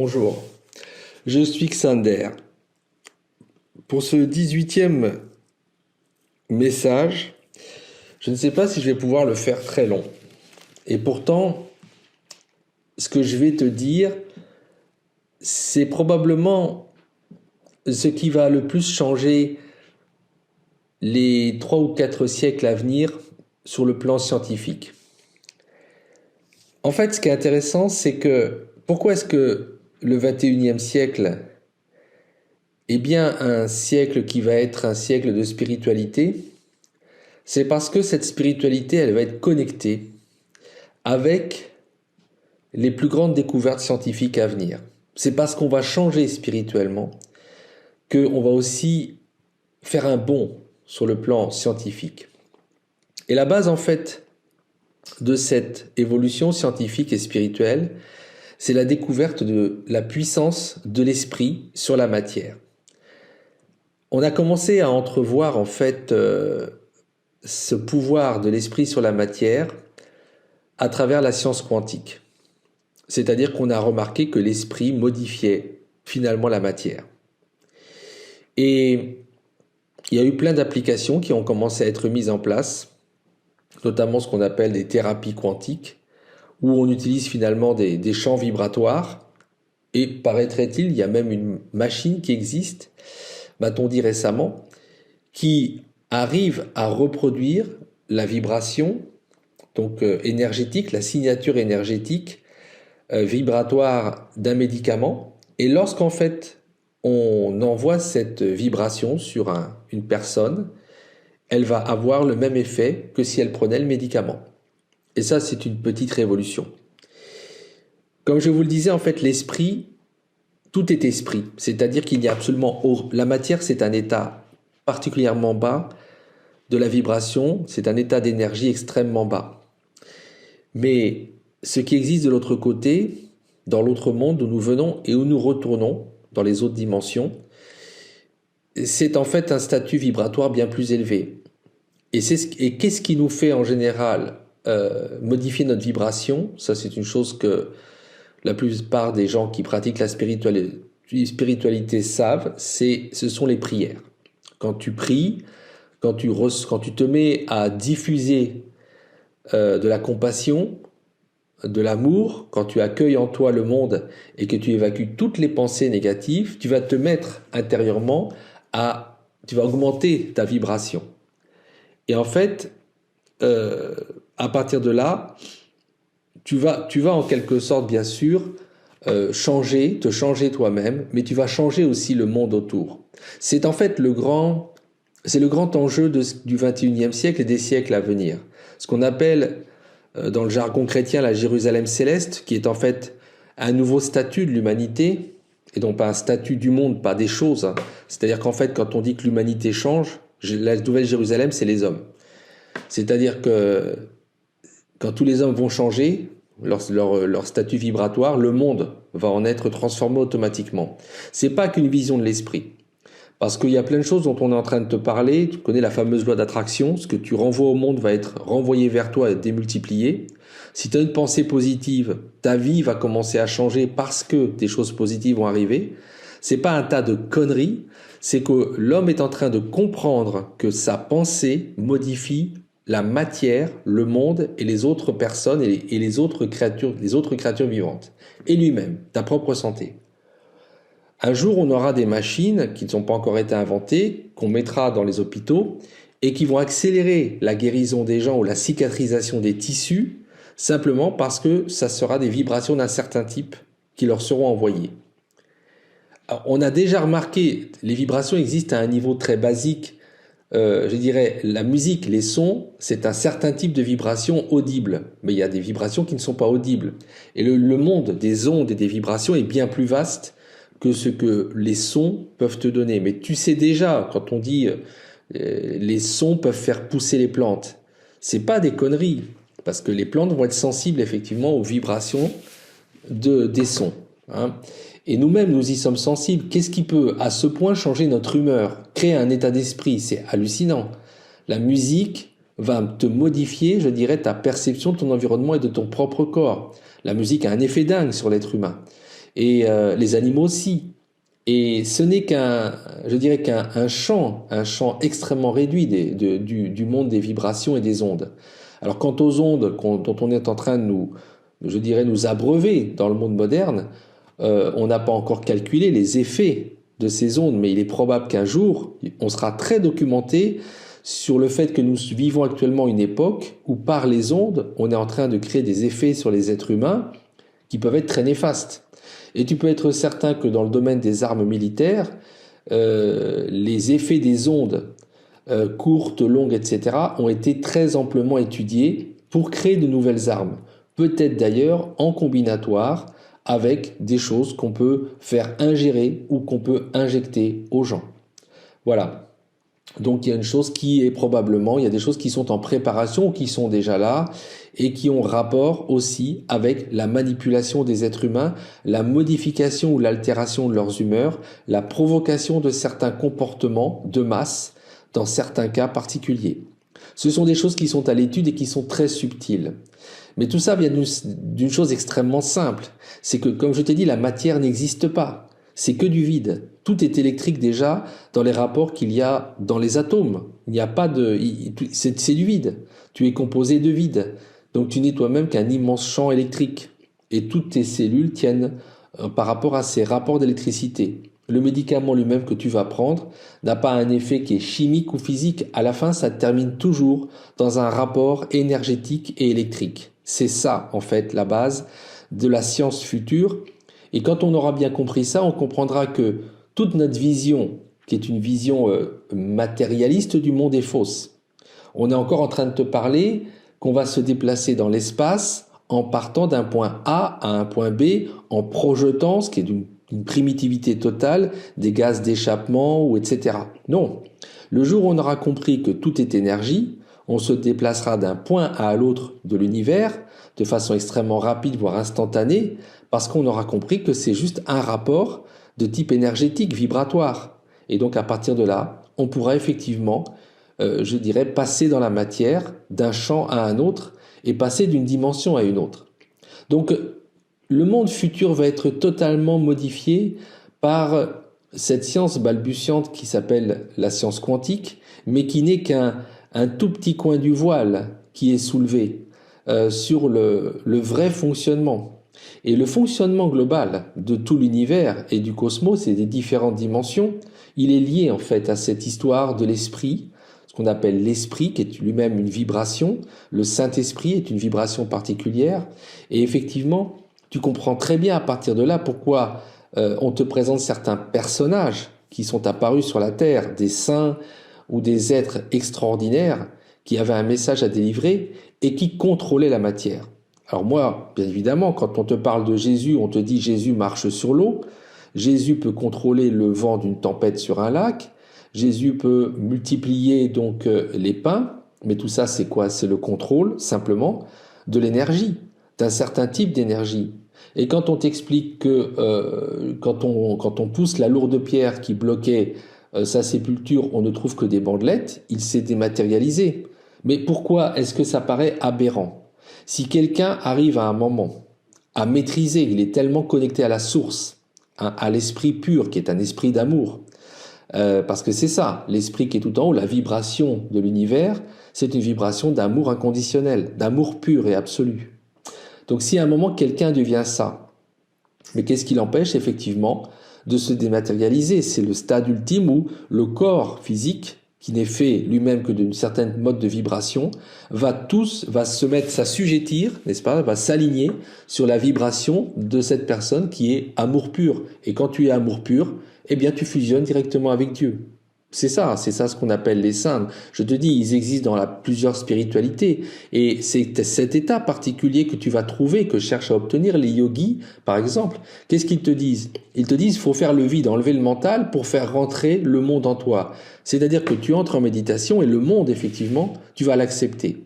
Bonjour, je suis Xander. Pour ce 18e message, je ne sais pas si je vais pouvoir le faire très long. Et pourtant, ce que je vais te dire, c'est probablement ce qui va le plus changer les 3 ou 4 siècles à venir sur le plan scientifique. En fait, ce qui est intéressant, c'est que pourquoi est-ce que le 21e siècle est bien un siècle qui va être un siècle de spiritualité? C'est parce que cette spiritualité, elle va être connectée avec les plus grandes découvertes scientifiques à venir. C'est parce qu'on va changer spirituellement qu'on va aussi faire un bond sur le plan scientifique. Et la base, en fait, de cette évolution scientifique et spirituelle, c'est la découverte de la puissance de l'esprit sur la matière. On a commencé à entrevoir, en fait, ce pouvoir de l'esprit sur la matière à travers la science quantique. C'est-à-dire qu'on a remarqué que l'esprit modifiait finalement la matière. Et il y a eu plein d'applications qui ont commencé à être mises en place, notamment ce qu'on appelle des thérapies quantiques, où on utilise finalement des champs vibratoires. Et paraîtrait-il, il y a même une machine qui existe, m'a-t-on dit récemment, qui arrive à reproduire la vibration donc énergétique, la signature énergétique vibratoire d'un médicament. Et lorsqu'en fait on envoie cette vibration sur une personne, elle va avoir le même effet que si elle prenait le médicament. Et ça, c'est une petite révolution. Comme je vous le disais, en fait, l'esprit, tout est esprit. C'est-à-dire qu'il n'y a absolument... La matière, c'est un état particulièrement bas de la vibration, c'est un état d'énergie extrêmement bas. Mais ce qui existe de l'autre côté, dans l'autre monde d'où nous venons et où nous retournons, dans les autres dimensions, c'est en fait un statut vibratoire bien plus élevé. Et qu'est-ce qui nous fait en général modifier notre vibration? Ça, c'est une chose que la plupart des gens qui pratiquent la spiritualité savent, ce sont les prières. Quand tu pries, quand tu te mets à diffuser de la compassion, de l'amour, quand tu accueilles en toi le monde et que tu évacues toutes les pensées négatives, tu vas te mettre intérieurement tu vas augmenter ta vibration. Et en fait, à partir de là, tu vas en quelque sorte, bien sûr, te changer toi-même, mais tu vas changer aussi le monde autour. C'est en fait le grand enjeu du 21e siècle et des siècles à venir. Ce qu'on appelle dans le jargon chrétien la Jérusalem céleste, qui est en fait un nouveau statut de l'humanité, et non pas un statut du monde, pas des choses. C'est-à-dire qu'en fait, quand on dit que l'humanité change, la nouvelle Jérusalem, c'est les hommes. C'est-à-dire que quand tous les hommes vont changer leur statut vibratoire, le monde va en être transformé automatiquement. C'est pas qu'une vision de l'esprit. Parce qu'il y a plein de choses dont on est en train de te parler. Tu connais la fameuse loi d'attraction. Ce que tu renvoies au monde va être renvoyé vers toi et démultiplié. Si tu as une pensée positive, ta vie va commencer à changer parce que des choses positives vont arriver. C'est pas un tas de conneries. C'est que l'homme est en train de comprendre que sa pensée modifie la matière, le monde et les autres personnes et les autres créatures vivantes. Et lui-même, ta propre santé. Un jour, on aura des machines qui ne sont pas encore été inventées, qu'on mettra dans les hôpitaux et qui vont accélérer la guérison des gens ou la cicatrisation des tissus simplement parce que ça sera des vibrations d'un certain type qui leur seront envoyées. Alors, on a déjà remarqué, les vibrations existent à un niveau très basique. Je dirais, la musique, les sons, c'est un certain type de vibration audible. Mais il y a des vibrations qui ne sont pas audibles. Et le monde des ondes et des vibrations est bien plus vaste que ce que les sons peuvent te donner. Mais tu sais déjà, quand on dit les sons peuvent faire pousser les plantes, c'est pas des conneries, parce que les plantes vont être sensibles effectivement aux vibrations des sons. Hein. Et nous-mêmes, nous y sommes sensibles. Qu'est-ce qui peut à ce point changer notre humeur, créer un état d'esprit? C'est hallucinant. La musique va te modifier, je dirais, ta perception de ton environnement et de ton propre corps. La musique a un effet dingue sur l'être humain. et les animaux aussi. Et ce n'est je dirais qu'un champ extrêmement réduit du monde des vibrations et des ondes. Alors quant aux ondes dont on est en train de je dirais, nous abreuver dans le monde moderne, on n'a pas encore calculé les effets de ces ondes, mais il est probable qu'un jour, on sera très documenté sur le fait que nous vivons actuellement une époque où par les ondes, on est en train de créer des effets sur les êtres humains qui peuvent être très néfastes. Et tu peux être certain que dans le domaine des armes militaires, les effets des ondes courtes, longues, etc., ont été très amplement étudiés pour créer de nouvelles armes. Peut-être d'ailleurs en combinatoire avec des choses qu'on peut faire ingérer ou qu'on peut injecter aux gens. Voilà. Donc il y a une chose qui est probablement, il y a des choses qui sont en préparation ou qui sont déjà là et qui ont rapport aussi avec la manipulation des êtres humains, la modification ou l'altération de leurs humeurs, la provocation de certains comportements de masse dans certains cas particuliers. Ce sont des choses qui sont à l'étude et qui sont très subtiles. Mais tout ça vient d'une chose extrêmement simple. C'est que, comme je t'ai dit, la matière n'existe pas. C'est que du vide. Tout est électrique déjà dans les rapports qu'il y a dans les atomes. Il n'y a pas c'est du vide. Tu es composé de vide. Donc tu n'es toi-même qu'un immense champ électrique. Et toutes tes cellules tiennent par rapport à ces rapports d'électricité. Le médicament lui-même que tu vas prendre n'a pas un effet qui est chimique ou physique. À la fin, ça termine toujours dans un rapport énergétique et électrique. C'est ça, en fait, la base de la science future. Et quand on aura bien compris ça, on comprendra que toute notre vision, qui est une vision matérialiste du monde, est fausse. On est encore en train de te parler qu'on va se déplacer dans l'espace en partant d'un point A à un point B, en projetant, ce qui est d'une primitivité totale, des gaz d'échappement, ou etc. Non. Le jour où on aura compris que tout est énergie, on se déplacera d'un point à l'autre de l'univers de façon extrêmement rapide, voire instantanée, parce qu'on aura compris que c'est juste un rapport de type énergétique, vibratoire. Et donc à partir de là, on pourra effectivement, je dirais, passer dans la matière d'un champ à un autre et passer d'une dimension à une autre. Donc le monde futur va être totalement modifié par cette science balbutiante qui s'appelle la science quantique, mais qui n'est qu'un tout petit coin du voile qui est soulevé sur le vrai fonctionnement. Et le fonctionnement global de tout l'univers et du cosmos et des différentes dimensions, il est lié en fait à cette histoire de l'esprit, ce qu'on appelle l'esprit qui est lui-même une vibration, le Saint-Esprit est une vibration particulière, et effectivement, tu comprends très bien à partir de là pourquoi on te présente certains personnages qui sont apparus sur la Terre, des saints ou des êtres extraordinaires qui avaient un message à délivrer et qui contrôlaient la matière. Alors moi, bien évidemment, quand on te parle de Jésus, on te dit Jésus marche sur l'eau, Jésus peut contrôler le vent d'une tempête sur un lac, Jésus peut multiplier donc les pains, mais tout ça c'est quoi? C'est le contrôle simplement de l'énergie, d'un certain type d'énergie. Et quand on t'explique que quand on pousse la lourde pierre qui bloquait sa sépulture, on ne trouve que des bandelettes, il s'est dématérialisé. Mais pourquoi est-ce que ça paraît aberrant? Si quelqu'un arrive à un moment à maîtriser, il est tellement connecté à la source, à l'esprit pur qui est un esprit d'amour, parce que c'est ça, l'esprit qui est tout en haut, la vibration de l'univers, c'est une vibration d'amour inconditionnel, d'amour pur et absolu. Donc si à un moment quelqu'un devient ça, mais qu'est-ce qui l'empêche effectivement de se dématérialiser? C'est le stade ultime où le corps physique, qui n'est fait lui-même que d'une certaine mode de vibration, va se mettre, s'assujettir, n'est-ce pas, va s'aligner sur la vibration de cette personne qui est amour pur. Et quand tu es amour pur, eh bien tu fusionnes directement avec Dieu. C'est ça ce qu'on appelle les saints. Je te dis, ils existent dans plusieurs spiritualités. Et c'est cet état particulier que tu vas trouver, que cherchent à obtenir les yogis, par exemple. Qu'est-ce qu'ils te disent? Ils te disent, il faut faire le vide, enlever le mental pour faire rentrer le monde en toi. C'est-à-dire que tu entres en méditation et le monde, effectivement, tu vas l'accepter.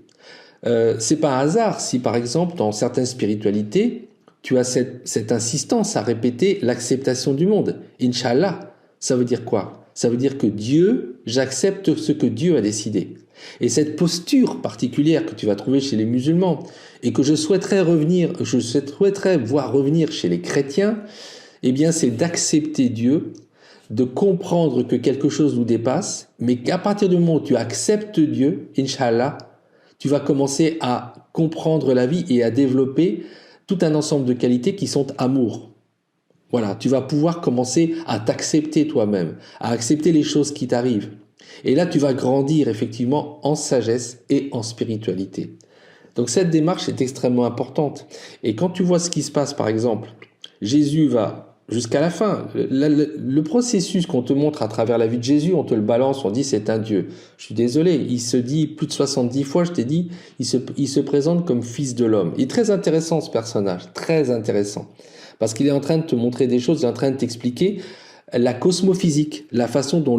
C'est pas un hasard si, par exemple, dans certaines spiritualités, tu as cette insistance à répéter l'acceptation du monde. Inch'Allah, ça veut dire quoi? Ça veut dire que Dieu, j'accepte ce que Dieu a décidé. Et cette posture particulière que tu vas trouver chez les musulmans et que je souhaiterais voir revenir chez les chrétiens, eh bien c'est d'accepter Dieu, de comprendre que quelque chose nous dépasse, mais qu'à partir du moment où tu acceptes Dieu, Inch'Allah, tu vas commencer à comprendre la vie et à développer tout un ensemble de qualités qui sont amour. Voilà, tu vas pouvoir commencer à t'accepter toi-même, à accepter les choses qui t'arrivent. Et là, tu vas grandir effectivement en sagesse et en spiritualité. Donc cette démarche est extrêmement importante. Et quand tu vois ce qui se passe, par exemple, Jésus va jusqu'à la fin. Le processus qu'on te montre à travers la vie de Jésus, on te le balance, on dit c'est un Dieu. Je suis désolé, il se dit plus de 70 fois, je t'ai dit, il se présente comme fils de l'homme. Il est très intéressant ce personnage, très intéressant. Parce qu'il est en train de te montrer des choses, il est en train de t'expliquer la cosmophysique, la façon dont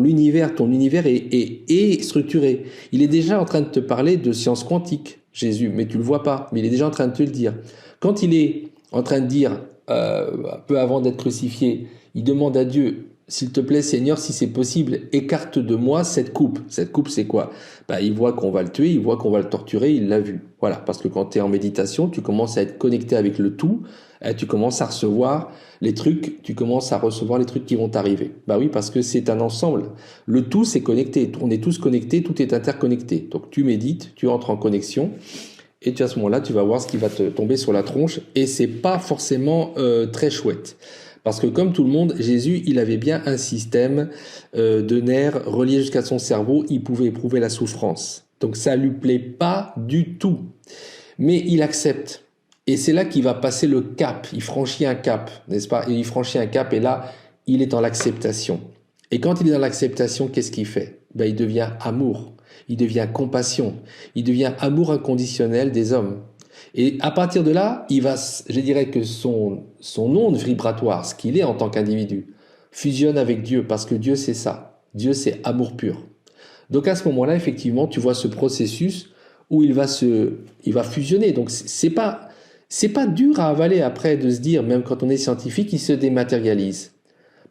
ton univers est structuré. Il est déjà en train de te parler de sciences quantiques, Jésus, mais tu le vois pas, mais il est déjà en train de te le dire. Quand il est en train de dire, peu avant d'être crucifié, il demande à Dieu, s'il te plaît Seigneur, si c'est possible, écarte de moi cette coupe. Cette coupe, c'est quoi? Il voit qu'on va le tuer, il voit qu'on va le torturer, il l'a vu. Voilà, parce que quand tu es en méditation, tu commences à être connecté avec le tout, tu commences à recevoir les trucs, tu commences à recevoir les trucs qui vont t'arriver. Oui, parce que c'est un ensemble. Le tout, c'est connecté. On est tous connectés, tout est interconnecté. Donc tu médites, tu entres en connexion, et à ce moment-là, tu vas voir ce qui va te tomber sur la tronche, et c'est pas forcément très chouette. Parce que comme tout le monde, Jésus, il avait bien un système de nerfs reliés jusqu'à son cerveau, il pouvait éprouver la souffrance. Donc ça lui plaît pas du tout. Mais il accepte. Et c'est là qu'il va passer le cap, il franchit un cap, n'est-ce pas? Et il franchit un cap et là, il est dans l'acceptation. Et quand il est dans l'acceptation, qu'est-ce qu'il fait? Il devient amour, il devient compassion, il devient amour inconditionnel des hommes. Et à partir de là, je dirais que son onde vibratoire, ce qu'il est en tant qu'individu, fusionne avec Dieu, parce que Dieu c'est ça. Dieu c'est amour pur. Donc à ce moment-là, effectivement, tu vois ce processus où il va fusionner. Donc c'est pas dur à avaler après de se dire, même quand on est scientifique, il se dématérialise.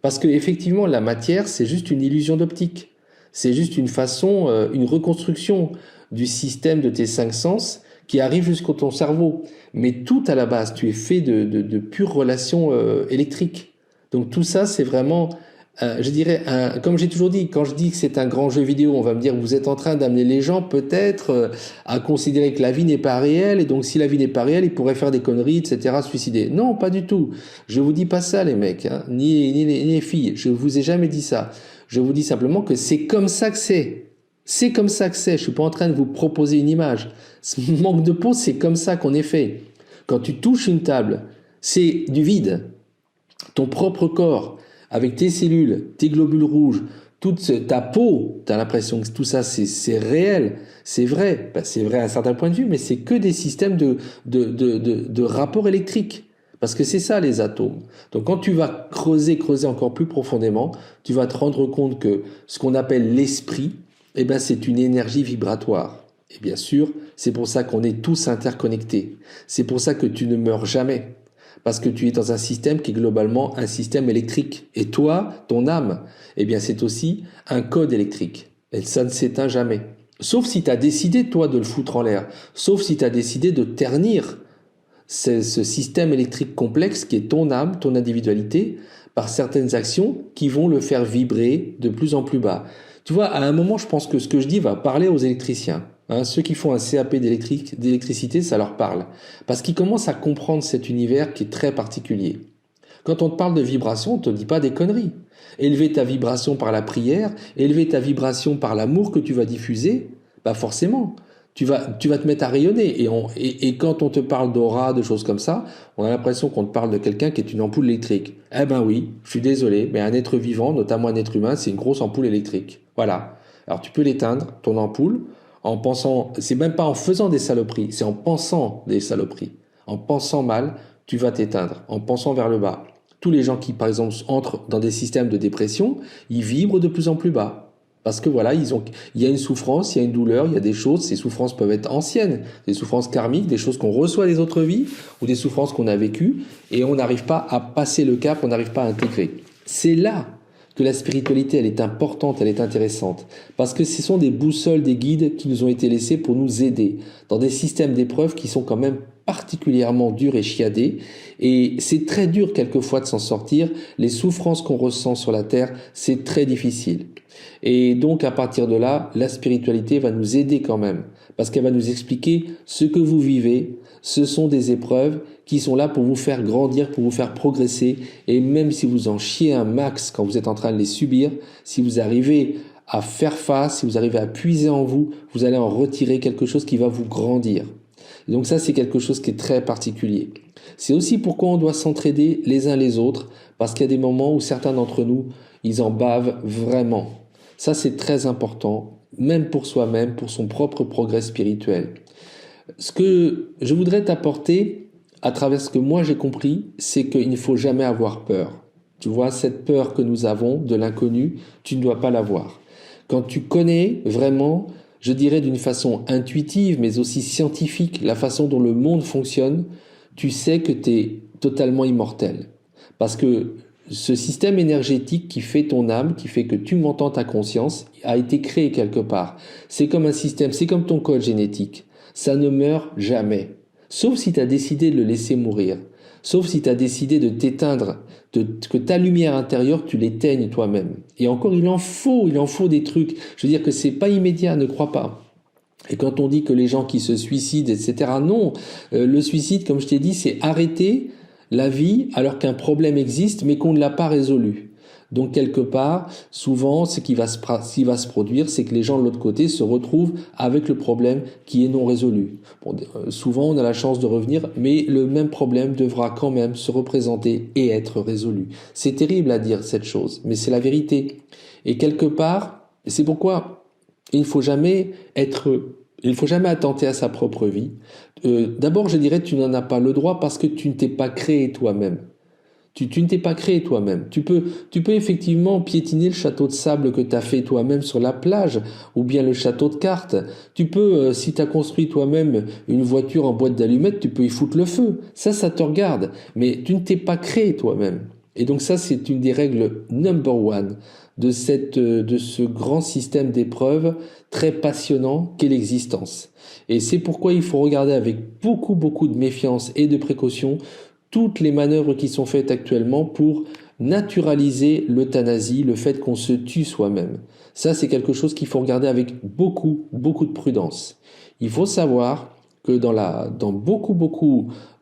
Parce que effectivement, la matière, c'est juste une illusion d'optique. C'est juste une façon, une reconstruction du système de tes 5 sens qui arrive jusqu'au ton cerveau. Mais tout à la base, tu es fait de pures relations électriques. Donc tout ça, c'est vraiment, je dirais, comme j'ai toujours dit, quand je dis que c'est un grand jeu vidéo, on va me dire, vous êtes en train d'amener les gens peut-être à considérer que la vie n'est pas réelle, et donc si la vie n'est pas réelle, ils pourraient faire des conneries, etc., se suicider. Non, pas du tout. Je vous dis pas ça, les mecs, hein, ni les filles. Je vous ai jamais dit ça. Je vous dis simplement que c'est comme ça que c'est. C'est comme ça que c'est. Je suis pas en train de vous proposer une image. Ce manque de peau, c'est comme ça qu'on est fait. Quand tu touches une table, c'est du vide. Ton propre corps, avec tes cellules, tes globules rouges, toute ta peau, tu as l'impression que tout ça, c'est réel, c'est vrai. C'est vrai à un certain point de vue, mais c'est que des systèmes de rapports électriques. Parce que c'est ça les atomes. Donc quand tu vas creuser encore plus profondément, tu vas te rendre compte que ce qu'on appelle l'esprit, c'est une énergie vibratoire. Et bien sûr, c'est pour ça qu'on est tous interconnectés. C'est pour ça que tu ne meurs jamais. Parce que tu es dans un système qui est globalement un système électrique. Et toi, ton âme, c'est aussi un code électrique. Et ça ne s'éteint jamais. Sauf si tu as décidé, toi, de le foutre en l'air. Sauf si tu as décidé de ternir ce système électrique complexe qui est ton âme, ton individualité, par certaines actions qui vont le faire vibrer de plus en plus bas. Tu vois, à un moment, je pense que ce que je dis va parler aux électriciens. Ceux qui font un CAP d'électricité, ça leur parle. Parce qu'ils commencent à comprendre cet univers qui est très particulier. Quand on te parle de vibration, on ne te dit pas des conneries. Élever ta vibration par la prière, élever ta vibration par l'amour que tu vas diffuser, forcément, tu vas te mettre à rayonner. Et quand on te parle d'aura, de choses comme ça, on a l'impression qu'on te parle de quelqu'un qui est une ampoule électrique. Oui, je suis désolé, mais un être vivant, notamment un être humain, c'est une grosse ampoule électrique. Voilà. Alors tu peux l'éteindre, ton ampoule, en pensant, c'est même pas en faisant des saloperies, c'est en pensant des saloperies. En pensant mal, tu vas t'éteindre, en pensant vers le bas. Tous les gens qui, par exemple, entrent dans des systèmes de dépression, ils vibrent de plus en plus bas. Parce que voilà, il y a une souffrance, il y a une douleur, il y a des choses, ces souffrances peuvent être anciennes, des souffrances karmiques, des choses qu'on reçoit des autres vies, ou des souffrances qu'on a vécues, et on n'arrive pas à passer le cap, on n'arrive pas à intégrer. C'est là que la spiritualité, elle est importante, elle est intéressante. Parce que ce sont des boussoles, des guides qui nous ont été laissés pour nous aider dans des systèmes d'épreuves qui sont quand même particulièrement dur et chiadé, et c'est très dur quelquefois de s'en sortir. Les souffrances qu'on ressent sur la terre, c'est très difficile. Et donc à partir de là, la spiritualité va nous aider quand même, parce qu'elle va nous expliquer ce que vous vivez, ce sont des épreuves qui sont là pour vous faire grandir, pour vous faire progresser, et même si vous en chiez un max quand vous êtes en train de les subir, si vous arrivez à faire face, si vous arrivez à puiser en vous, vous allez en retirer quelque chose qui va vous grandir. Et donc ça, c'est quelque chose qui est très particulier. C'est aussi pourquoi on doit s'entraider les uns les autres, parce qu'il y a des moments où certains d'entre nous, ils en bavent vraiment. Ça, c'est très important, même pour soi-même, pour son propre progrès spirituel. Ce que je voudrais t'apporter, à travers ce que moi j'ai compris, c'est qu'il ne faut jamais avoir peur. Tu vois, cette peur que nous avons de l'inconnu, tu ne dois pas l'avoir. Quand tu connais vraiment, je dirais d'une façon intuitive, mais aussi scientifique, la façon dont le monde fonctionne, tu sais que tu es totalement immortel. Parce que ce système énergétique qui fait ton âme, qui fait que tu m'entends ta conscience, a été créé quelque part. C'est comme un système, c'est comme ton code génétique. Ça ne meurt jamais. Sauf si tu as décidé de le laisser mourir. Sauf si tu as décidé de t'éteindre, que ta lumière intérieure, tu l'éteignes toi-même. Et encore, il en faut des trucs. Je veux dire que c'est pas immédiat, ne crois pas. Et quand on dit que les gens qui se suicident, etc., non. Le suicide, comme je t'ai dit, c'est arrêter la vie alors qu'un problème existe, mais qu'on ne l'a pas résolu. Donc quelque part, souvent, ce qui va se produire, c'est que les gens de l'autre côté se retrouvent avec le problème qui est non résolu. Bon, souvent, on a la chance de revenir, mais le même problème devra quand même se représenter et être résolu. C'est terrible à dire cette chose, mais c'est la vérité. Et quelque part, c'est pourquoi il ne faut jamais attenter à sa propre vie. D'abord, je dirais, tu n'en as pas le droit parce que tu ne t'es pas créé toi-même. Tu ne t'es pas créé toi-même. Tu peux effectivement piétiner le château de sable que tu as fait toi-même sur la plage, ou bien le château de cartes. Tu peux, si tu as construit toi-même une voiture en boîte d'allumettes, tu peux y foutre le feu. Ça te regarde. Mais tu ne t'es pas créé toi-même. Et donc ça, c'est une des règles number one de ce grand système d'épreuves très passionnant qu'est l'existence. Et c'est pourquoi il faut regarder avec beaucoup, beaucoup de méfiance et de précaution toutes les manœuvres qui sont faites actuellement pour naturaliser l'euthanasie, le fait qu'on se tue soi-même. Ça, c'est quelque chose qu'il faut regarder avec beaucoup, beaucoup de prudence. Il faut savoir que dans beaucoup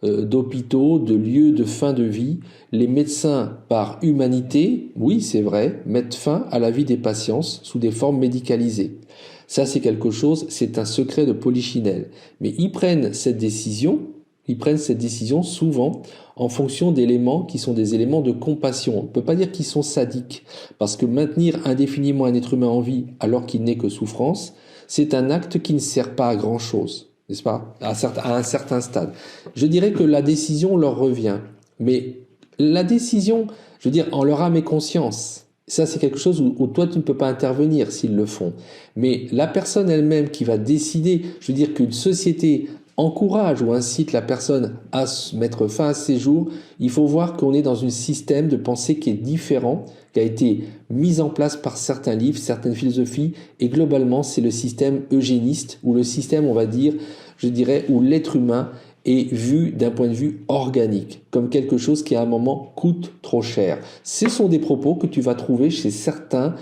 d'hôpitaux, de lieux de fin de vie, les médecins, par humanité, oui, c'est vrai, mettent fin à la vie des patients sous des formes médicalisées. Ça, c'est quelque chose, c'est un secret de Polichinelle. Mais ils prennent cette décision souvent en fonction d'éléments qui sont des éléments de compassion. On ne peut pas dire qu'ils sont sadiques, parce que maintenir indéfiniment un être humain en vie alors qu'il n'est que souffrance, c'est un acte qui ne sert pas à grand-chose, n'est-ce pas, à un certain stade. Je dirais que la décision leur revient, mais la décision, je veux dire, en leur âme et conscience, ça c'est quelque chose où toi tu ne peux pas intervenir s'ils le font. Mais la personne elle-même qui va décider, je veux dire qu'une société encourage ou incite la personne à mettre fin à ses jours, il faut voir qu'on est dans un système de pensée qui est différent, qui a été mis en place par certains livres, certaines philosophies, et globalement c'est le système eugéniste, ou le système, on va dire, je dirais, où l'être humain est vu d'un point de vue organique, comme quelque chose qui à un moment coûte trop cher. Ce sont des propos que tu vas trouver chez certains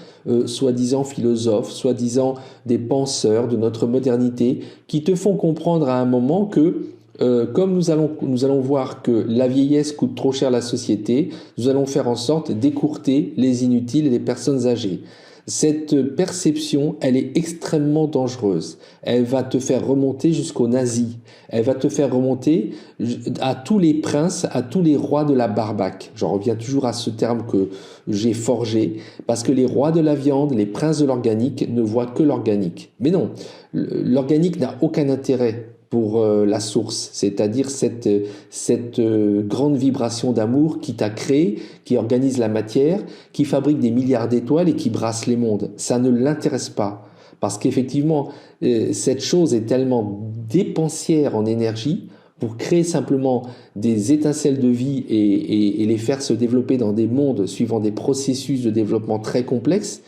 soi-disant philosophes, soi-disant des penseurs de notre modernité, qui te font comprendre à un moment que comme nous allons voir que la vieillesse coûte trop cher à la société, nous allons faire en sorte d'écourter les inutiles et les personnes âgées. Cette perception, elle est extrêmement dangereuse. Elle va te faire remonter jusqu'aux nazis. Elle va te faire remonter à tous les princes, à tous les rois de la barbaque. J'en reviens toujours à ce terme que j'ai forgé, parce que les rois de la viande, les princes de l'organique ne voient que l'organique. Mais non, l'organique n'a aucun intérêt pour la source, c'est-à-dire cette grande vibration d'amour qui t'a créé, qui organise la matière, qui fabrique des milliards d'étoiles et qui brasse les mondes. Ça ne l'intéresse pas, parce qu'effectivement, cette chose est tellement dépensière en énergie pour créer simplement des étincelles de vie et les faire se développer dans des mondes suivant des processus de développement très complexes.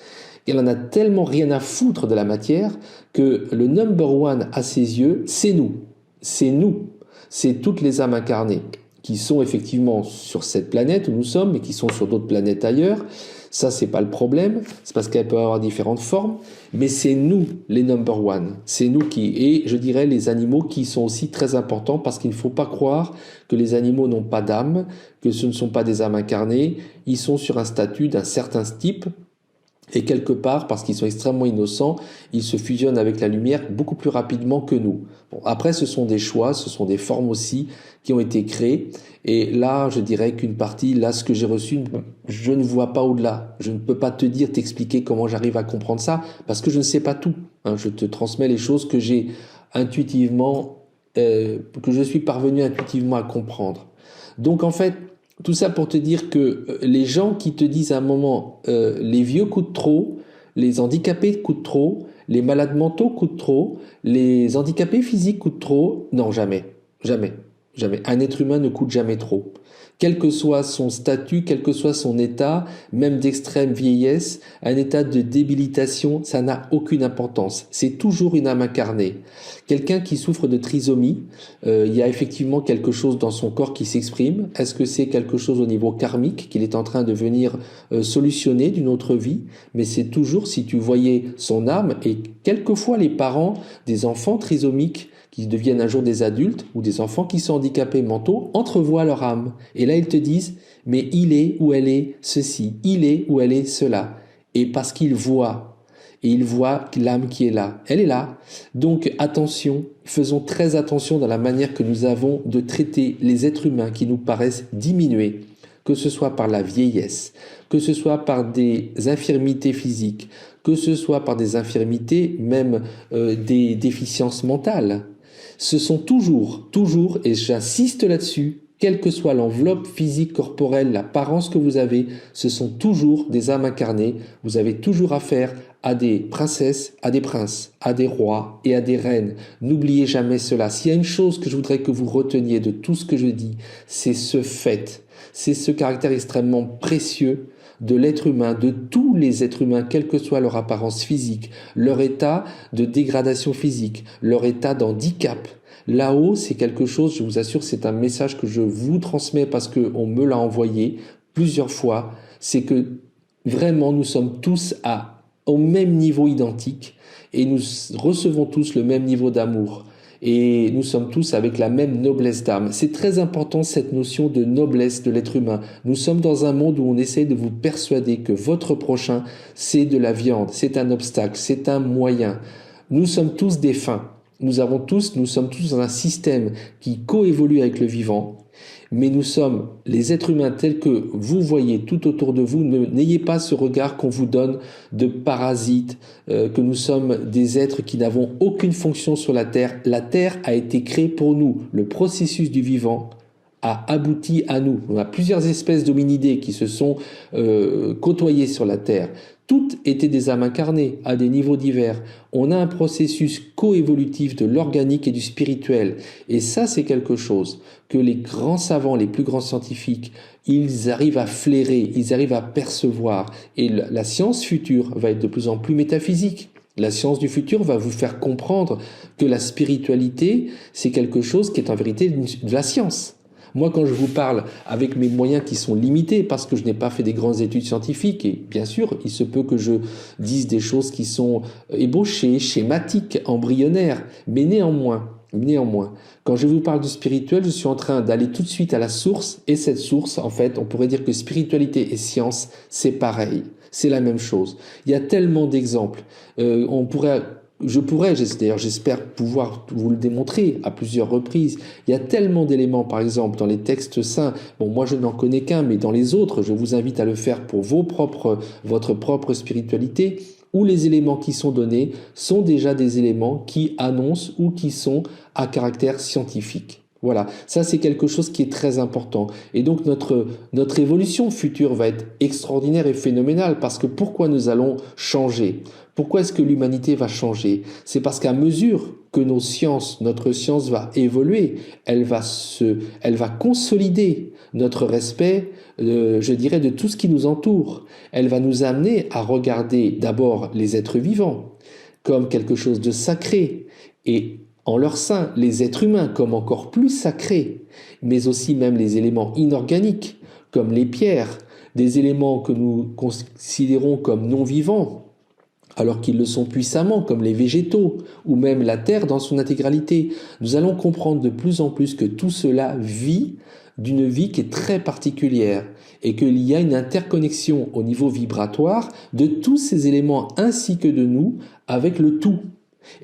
Elle en a tellement rien à foutre de la matière que le number one à ses yeux, c'est nous. C'est nous. c'est toutes les âmes incarnées qui sont effectivement sur cette planète où nous sommes, mais qui sont sur d'autres planètes ailleurs. Ça, c'est pas le problème, c'est parce qu'elles peuvent avoir différentes formes, mais c'est nous, les number one. C'est nous qui, et je dirais les animaux qui sont aussi très importants, parce qu'il ne faut pas croire que les animaux n'ont pas d'âme, que ce ne sont pas des âmes incarnées, ils sont sur un statut d'un certain type, et quelque part, parce qu'ils sont extrêmement innocents, ils se fusionnent avec la lumière beaucoup plus rapidement que nous. Bon, après, ce sont des choix, ce sont des formes aussi qui ont été créées. Et là, je dirais qu'une partie, là, ce que j'ai reçu, je ne vois pas au-delà. Je ne peux pas te dire, t'expliquer comment j'arrive à comprendre ça, parce que je ne sais pas tout. Hein, je te transmets les choses que j'ai intuitivement, que je suis parvenu intuitivement à comprendre. Donc, en fait, tout ça pour te dire que les gens qui te disent à un moment les vieux coûtent trop, les handicapés coûtent trop, les malades mentaux coûtent trop, les handicapés physiques coûtent trop, non, jamais, jamais, jamais. Un être humain ne coûte jamais trop. Quel que soit son statut, quel que soit son état, même d'extrême vieillesse, un état de débilitation, ça n'a aucune importance. C'est toujours une âme incarnée. Quelqu'un qui souffre de trisomie, il y a effectivement quelque chose dans son corps qui s'exprime. Est-ce que c'est quelque chose au niveau karmique qu'il est en train de venir solutionner d'une autre vie? Mais c'est toujours, si tu voyais son âme, et quelquefois les parents des enfants trisomiques qui deviennent un jour des adultes ou des enfants qui sont handicapés mentaux entrevoient leur âme. Et là, ils te disent, mais il est ou elle est ceci, il est ou elle est cela. Et parce qu'ils voient, et ils voient l'âme qui est là, elle est là. Donc attention, faisons très attention dans la manière que nous avons de traiter les êtres humains qui nous paraissent diminués, que ce soit par la vieillesse, que ce soit par des infirmités physiques, que ce soit par des infirmités, même des déficiences mentales. Ce sont toujours, et j'insiste là-dessus, quelle que soit l'enveloppe physique, corporelle, l'apparence que vous avez, ce sont toujours des âmes incarnées. Vous avez toujours affaire à des princesses, à des princes, à des rois et à des reines. N'oubliez jamais cela. S'il y a une chose que je voudrais que vous reteniez de tout ce que je dis, c'est ce fait. C'est ce caractère extrêmement précieux de l'être humain, de tous les êtres humains, quelle que soit leur apparence physique, leur état de dégradation physique, leur état d'handicap. Là-haut, c'est quelque chose, je vous assure, c'est un message que je vous transmets parce qu'on me l'a envoyé plusieurs fois, c'est que vraiment nous sommes tous au même niveau identique et nous recevons tous le même niveau d'amour. Et nous sommes tous avec la même noblesse d'âme. C'est très important cette notion de noblesse de l'être humain. Nous sommes dans un monde où on essaie de vous persuader que votre prochain, c'est de la viande, c'est un obstacle, c'est un moyen. Nous sommes tous des fins. Nous sommes tous dans un système qui coévolue avec le vivant. Mais nous sommes les êtres humains tels que vous voyez tout autour de vous. N'ayez pas ce regard qu'on vous donne de parasites, que nous sommes des êtres qui n'avons aucune fonction sur la Terre. La Terre a été créée pour nous. Le processus du vivant a abouti à nous. On a plusieurs espèces d'hominidés qui se sont côtoyées sur la Terre. Toutes étaient des âmes incarnées à des niveaux divers. On a un processus coévolutif de l'organique et du spirituel. Et ça, c'est quelque chose que les grands savants, les plus grands scientifiques, ils arrivent à flairer, ils arrivent à percevoir. Et la science future va être de plus en plus métaphysique. La science du futur va vous faire comprendre que la spiritualité, c'est quelque chose qui est en vérité de la science. Moi, quand je vous parle avec mes moyens qui sont limités, parce que je n'ai pas fait des grandes études scientifiques, et bien sûr, il se peut que je dise des choses qui sont ébauchées, schématiques, embryonnaires, mais néanmoins, quand je vous parle du spirituel, je suis en train d'aller tout de suite à la source, et cette source, en fait, on pourrait dire que spiritualité et science, c'est pareil, c'est la même chose. Il y a tellement d'exemples. D'ailleurs j'espère pouvoir vous le démontrer à plusieurs reprises. Il y a tellement d'éléments, par exemple, dans les textes saints. Bon, moi je n'en connais qu'un, mais dans les autres, je vous invite à le faire pour votre propre spiritualité, où les éléments qui sont donnés sont déjà des éléments qui annoncent ou qui sont à caractère scientifique. Voilà, ça c'est quelque chose qui est très important. Et donc notre évolution future va être extraordinaire et phénoménale parce que pourquoi nous allons changer? Pourquoi est-ce que l'humanité va changer? C'est parce qu'à mesure que notre science va évoluer, elle va consolider notre respect, je dirais, de tout ce qui nous entoure. Elle va nous amener à regarder d'abord les êtres vivants comme quelque chose de sacré et en leur sein les êtres humains comme encore plus sacrés, mais aussi même les éléments inorganiques, comme les pierres, des éléments que nous considérons comme non vivants, alors qu'ils le sont puissamment, comme les végétaux, ou même la Terre dans son intégralité. Nous allons comprendre de plus en plus que tout cela vit d'une vie qui est très particulière, et qu'il y a une interconnexion au niveau vibratoire de tous ces éléments ainsi que de nous avec le tout.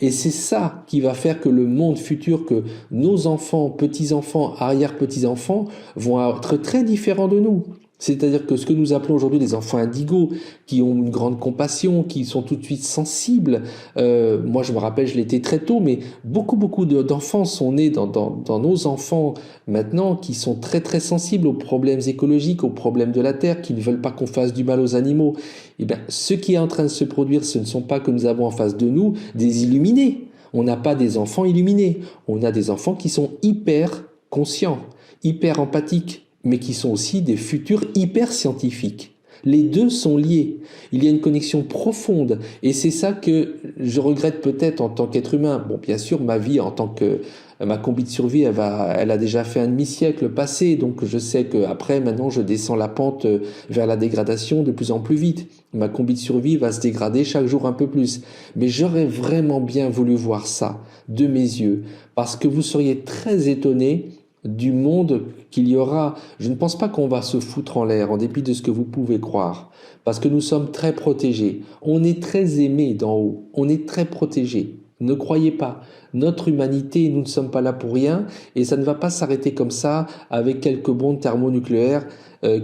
Et c'est ça qui va faire que le monde futur, que nos enfants, petits-enfants, arrière-petits-enfants vont être très différents de nous. C'est-à-dire que ce que nous appelons aujourd'hui les enfants indigos, qui ont une grande compassion, qui sont tout de suite sensibles. Moi, je me rappelle, je l'étais très tôt, mais beaucoup d'enfants sont nés dans nos enfants maintenant, qui sont très très sensibles aux problèmes écologiques, aux problèmes de la terre, qui ne veulent pas qu'on fasse du mal aux animaux. Eh bien, ce qui est en train de se produire, ce ne sont pas que nous avons en face de nous des illuminés. On n'a pas des enfants illuminés. On a des enfants qui sont hyper conscients, hyper empathiques, mais qui sont aussi des futurs hyper scientifiques. Les deux sont liés. Il y a une connexion profonde. Et c'est ça que je regrette peut-être en tant qu'être humain. Bon, bien sûr, ma vie en tant que... Ma combi de survie, elle a déjà fait un demi-siècle passé. Donc je sais qu'après, maintenant, je descends la pente vers la dégradation de plus en plus vite. Ma combi de survie va se dégrader chaque jour un peu plus. Mais j'aurais vraiment bien voulu voir ça de mes yeux. Parce que vous seriez très étonnés du monde qu'il y aura. Je ne pense pas qu'on va se foutre en l'air, en dépit de ce que vous pouvez croire, parce que nous sommes très protégés. On est très aimés d'en haut, on est très protégés. Ne croyez pas, notre humanité, nous ne sommes pas là pour rien, et ça ne va pas s'arrêter comme ça avec quelques bombes thermonucléaires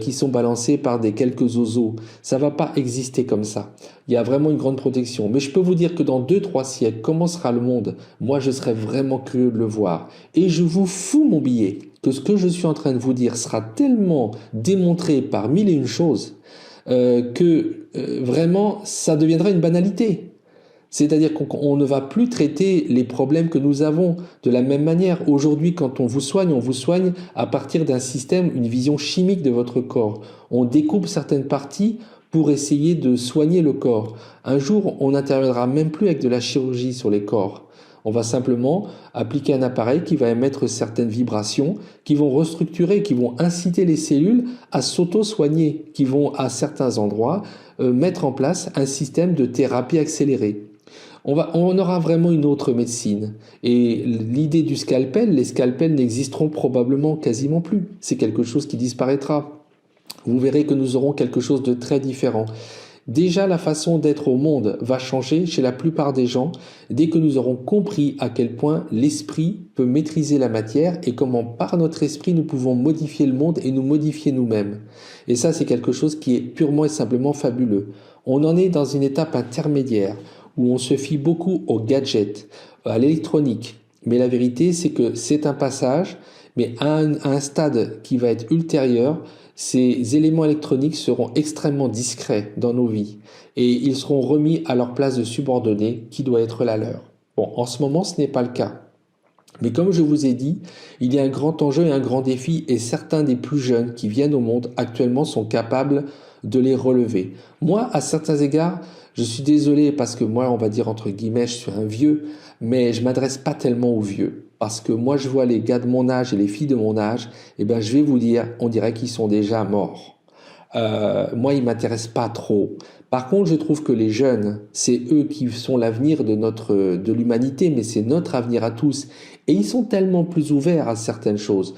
qui sont balancées par des quelques oiseaux. Ça ne va pas exister comme ça. Il y a vraiment une grande protection. Mais je peux vous dire que dans 2-3 siècles, comment sera le monde? Moi, je serais vraiment curieux de le voir. Et je vous fous mon billet que ce que je suis en train de vous dire sera tellement démontré par mille et une choses que vraiment, ça deviendra une banalité. C'est-à-dire qu'on ne va plus traiter les problèmes que nous avons de la même manière. Aujourd'hui, quand on vous soigne à partir d'un système, une vision chimique de votre corps. On découpe certaines parties pour essayer de soigner le corps. Un jour, on n'interviendra même plus avec de la chirurgie sur les corps. On va simplement appliquer un appareil qui va émettre certaines vibrations, qui vont restructurer, qui vont inciter les cellules à s'auto-soigner, qui vont à certains endroits mettre en place un système de thérapie accélérée. On aura vraiment une autre médecine. Et l'idée du scalpel, les scalpels n'existeront probablement quasiment plus. C'est quelque chose qui disparaîtra. Vous verrez que nous aurons quelque chose de très différent. Déjà, la façon d'être au monde va changer chez la plupart des gens dès que nous aurons compris à quel point l'esprit peut maîtriser la matière et comment par notre esprit nous pouvons modifier le monde et nous modifier nous-mêmes. Et ça, c'est quelque chose qui est purement et simplement fabuleux. On en est dans une étape intermédiaire où on se fie beaucoup aux gadgets, à l'électronique. Mais la vérité, c'est que c'est un passage, mais à un stade qui va être ultérieur, ces éléments électroniques seront extrêmement discrets dans nos vies et ils seront remis à leur place de subordonnée qui doit être la leur. Bon, en ce moment, ce n'est pas le cas. Mais comme je vous ai dit, il y a un grand enjeu et un grand défi et certains des plus jeunes qui viennent au monde actuellement sont capables de les relever. Moi, à certains égards, je suis désolé parce que moi, on va dire entre guillemets, je suis un vieux, mais je m'adresse pas tellement aux vieux. Parce que moi, je vois les gars de mon âge et les filles de mon âge, et ben, je vais vous dire, on dirait qu'ils sont déjà morts. Moi, ils m'intéressent pas trop. Par contre, je trouve que les jeunes, c'est eux qui sont l'avenir de l'humanité, mais c'est notre avenir à tous. Et ils sont tellement plus ouverts à certaines choses.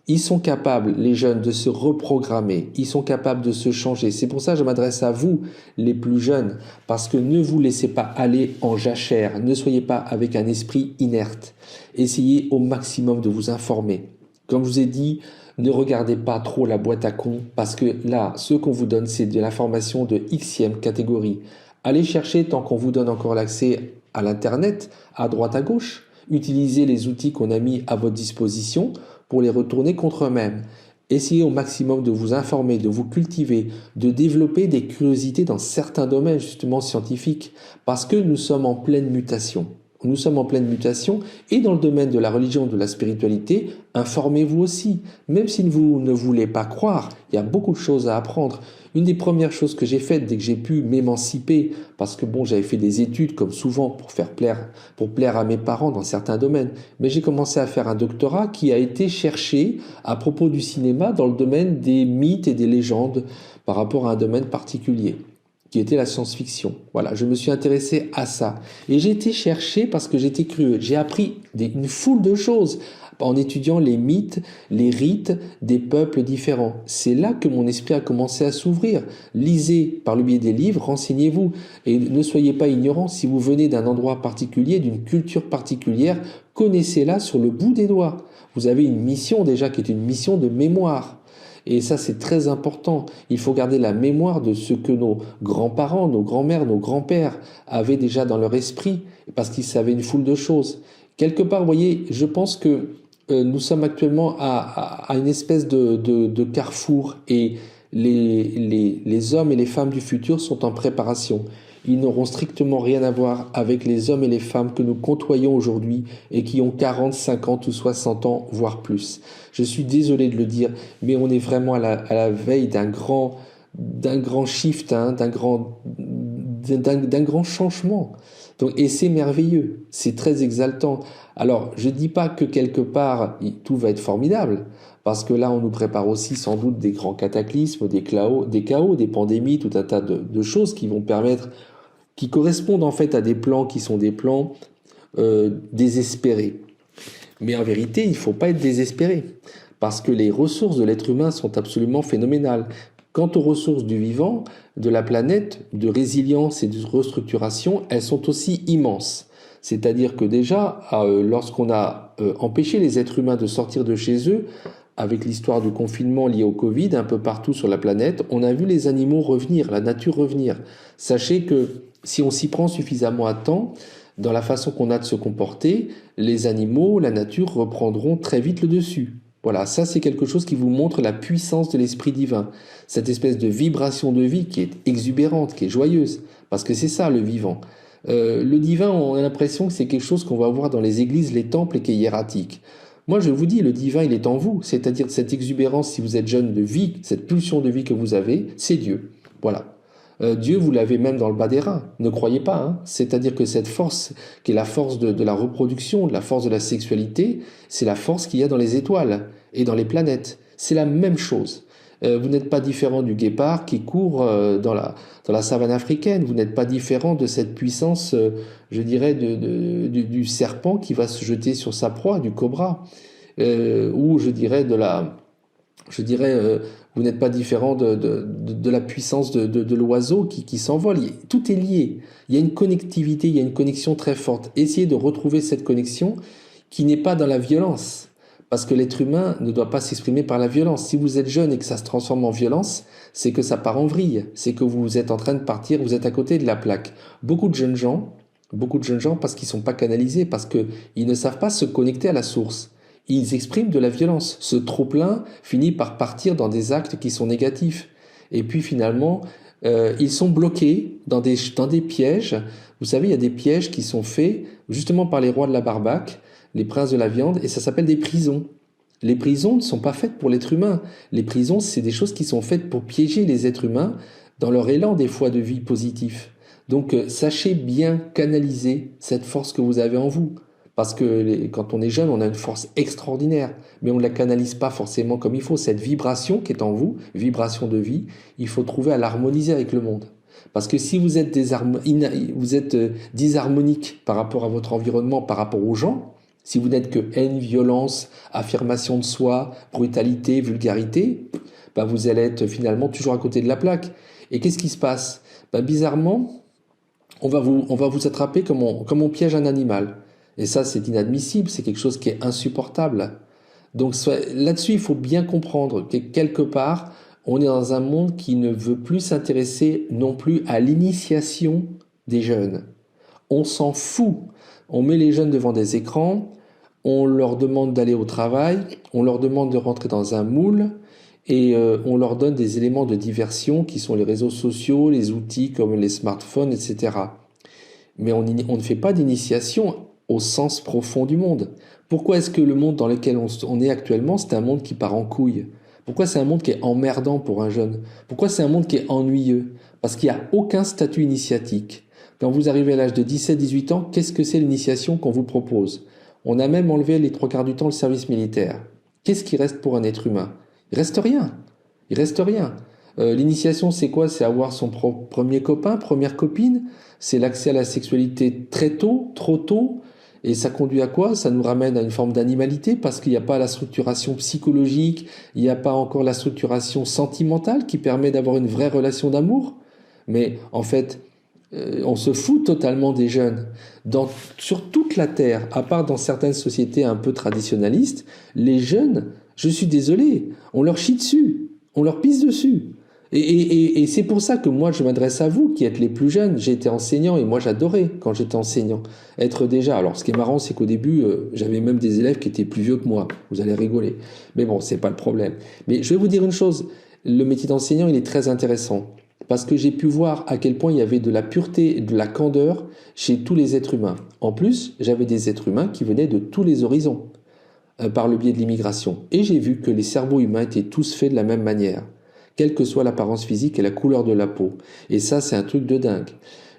Ils sont capables, les jeunes, de se reprogrammer. Ils sont capables de se changer. C'est pour ça que je m'adresse à vous, les plus jeunes, parce que ne vous laissez pas aller en jachère. Ne soyez pas avec un esprit inerte. Essayez au maximum de vous informer. Comme je vous ai dit, ne regardez pas trop la boîte à cons, parce que là, ce qu'on vous donne, c'est de l'information de Xème catégorie. Allez chercher, tant qu'on vous donne encore l'accès à l'Internet, à droite à gauche. Utilisez les outils qu'on a mis à votre disposition pour les retourner contre eux-mêmes. Essayez au maximum de vous informer, de vous cultiver, de développer des curiosités dans certains domaines justement scientifiques, parce que nous sommes en pleine mutation. Nous sommes en pleine mutation et dans le domaine de la religion, de la spiritualité, informez-vous aussi. Même si vous ne voulez pas croire, il y a beaucoup de choses à apprendre. Une des premières choses que j'ai faites dès que j'ai pu m'émanciper, parce que bon, j'avais fait des études comme souvent pour plaire à mes parents dans certains domaines, mais j'ai commencé à faire un doctorat qui a été cherché à propos du cinéma dans le domaine des mythes et des légendes par rapport à un domaine particulier, qui était la science-fiction. Voilà, je me suis intéressé à ça. Et j'ai été chercher parce que j'étais curieux. J'ai appris une foule de choses en étudiant les mythes, les rites des peuples différents. C'est là que mon esprit a commencé à s'ouvrir. Lisez par le biais des livres, renseignez-vous. Et ne soyez pas ignorants. Si vous venez d'un endroit particulier, d'une culture particulière, connaissez-la sur le bout des doigts. Vous avez une mission déjà qui est une mission de mémoire. Et ça, c'est très important. Il faut garder la mémoire de ce que nos grands-parents, nos grands-mères, nos grands-pères avaient déjà dans leur esprit, parce qu'ils savaient une foule de choses. Quelque part, vous voyez, je pense que nous sommes actuellement à une espèce de carrefour et les hommes et les femmes du futur sont en préparation. Ils n'auront strictement rien à voir avec les hommes et les femmes que nous côtoyons aujourd'hui et qui ont 40, 50 ou 60 ans, voire plus. Je suis désolé de le dire, mais on est vraiment à la veille d'un grand shift, hein, d'un grand changement. Donc, et c'est merveilleux, c'est très exaltant. Alors, je ne dis pas que quelque part, tout va être formidable, parce que là, on nous prépare aussi sans doute des grands cataclysmes, des chaos, des pandémies, tout un tas de choses qui vont permettre, qui correspondent en fait à des plans qui sont des plans désespérés. Mais en vérité, il ne faut pas être désespéré, parce que les ressources de l'être humain sont absolument phénoménales. Quant aux ressources du vivant, de la planète, de résilience et de restructuration, elles sont aussi immenses. C'est-à-dire que déjà, lorsqu'on a empêché les êtres humains de sortir de chez eux, avec l'histoire du confinement lié au Covid, un peu partout sur la planète, on a vu les animaux revenir, la nature revenir. Sachez que si on s'y prend suffisamment à temps, dans la façon qu'on a de se comporter, les animaux, la nature reprendront très vite le dessus. Voilà, ça c'est quelque chose qui vous montre la puissance de l'esprit divin, cette espèce de vibration de vie qui est exubérante, qui est joyeuse, parce que c'est ça le vivant. Le divin, on a l'impression que c'est quelque chose qu'on va voir dans les églises, les temples et qui est hiératique. Moi je vous dis, le divin il est en vous, c'est-à-dire cette exubérance, si vous êtes jeune de vie, cette pulsion de vie que vous avez, c'est Dieu. Voilà. Dieu, vous l'avez même dans le bas des reins. Ne croyez pas, hein. C'est-à-dire que cette force, qui est la force de la reproduction, la force de la sexualité, c'est la force qu'il y a dans les étoiles et dans les planètes. C'est la même chose. Vous n'êtes pas différent du guépard qui court dans la savane africaine. Vous n'êtes pas différent de cette puissance, je dirais, du serpent qui va se jeter sur sa proie, du cobra. Ou je dirais vous n'êtes pas différent de la puissance de l'oiseau qui s'envole. Tout est lié. Il y a une connectivité, il y a une connexion très forte. Essayez de retrouver cette connexion qui n'est pas dans la violence. Parce que l'être humain ne doit pas s'exprimer par la violence. Si vous êtes jeune et que ça se transforme en violence, c'est que ça part en vrille. C'est que vous êtes en train de partir, vous êtes à côté de la plaque. Beaucoup de jeunes gens, parce qu'ils ne sont pas canalisés, parce qu'ils ne savent pas se connecter à la source. Ils expriment de la violence. Ce trop-plein finit par partir dans des actes qui sont négatifs. Et puis finalement, ils sont bloqués dans des pièges. Vous savez, il y a des pièges qui sont faits justement par les rois de la barbaque, les princes de la viande, et ça s'appelle des prisons. Les prisons ne sont pas faites pour l'être humain. Les prisons, c'est des choses qui sont faites pour piéger les êtres humains dans leur élan des fois de vie positif. Donc sachez bien canaliser cette force que vous avez en vous. Parce que quand on est jeune, on a une force extraordinaire, mais on ne la canalise pas forcément comme il faut. Cette vibration qui est en vous, vibration de vie, il faut trouver à l'harmoniser avec le monde. Parce que si vous êtes disharmonique par rapport à votre environnement, par rapport aux gens, si vous n'êtes que haine, violence, affirmation de soi, brutalité, vulgarité, vous allez être finalement toujours à côté de la plaque. Et qu'est-ce qui se passe? Bizarrement, on va vous attraper comme on piège un animal. Et ça, c'est inadmissible, c'est quelque chose qui est insupportable. Donc là-dessus, il faut bien comprendre que quelque part, on est dans un monde qui ne veut plus s'intéresser non plus à l'initiation des jeunes. On s'en fout. On met les jeunes devant des écrans, on leur demande d'aller au travail, on leur demande de rentrer dans un moule et on leur donne des éléments de diversion qui sont les réseaux sociaux, les outils comme les smartphones, etc. Mais on ne fait pas d'initiation au sens profond du monde. Pourquoi est-ce que le monde dans lequel on est actuellement, c'est un monde qui part en couille? Pourquoi c'est un monde qui est emmerdant pour un jeune? Pourquoi c'est un monde qui est ennuyeux? Parce qu'il n'y a aucun statut initiatique. Quand vous arrivez à l'âge de 17-18 ans, qu'est-ce que c'est l'initiation qu'on vous propose? On a même enlevé les 3/4 du temps le service militaire. Qu'est-ce qui reste pour un être humain? Il reste rien. Il reste rien. L'initiation, c'est quoi? C'est avoir son premier copain, première copine. C'est l'accès à la sexualité très tôt, trop tôt. Et ça conduit à quoi? Ça nous ramène à une forme d'animalité parce qu'il n'y a pas la structuration psychologique, il n'y a pas encore la structuration sentimentale qui permet d'avoir une vraie relation d'amour. Mais en fait, on se fout totalement des jeunes. Sur toute la Terre, à part dans certaines sociétés un peu traditionnalistes, les jeunes, je suis désolé, on leur chie dessus, on leur pisse dessus. Et c'est pour ça que moi je m'adresse à vous qui êtes les plus jeunes. J'ai été enseignant et moi j'adorais quand j'étais enseignant être déjà. Alors ce qui est marrant c'est qu'au début j'avais même des élèves qui étaient plus vieux que moi. Vous allez rigoler. Mais bon, c'est pas le problème. Mais je vais vous dire une chose, le métier d'enseignant il est très intéressant parce que j'ai pu voir à quel point il y avait de la pureté et de la candeur chez tous les êtres humains. En plus, j'avais des êtres humains qui venaient de tous les horizons par le biais de l'immigration. Et j'ai vu que les cerveaux humains étaient tous faits de la même manière, quelle que soit l'apparence physique et la couleur de la peau. Et ça, c'est un truc de dingue.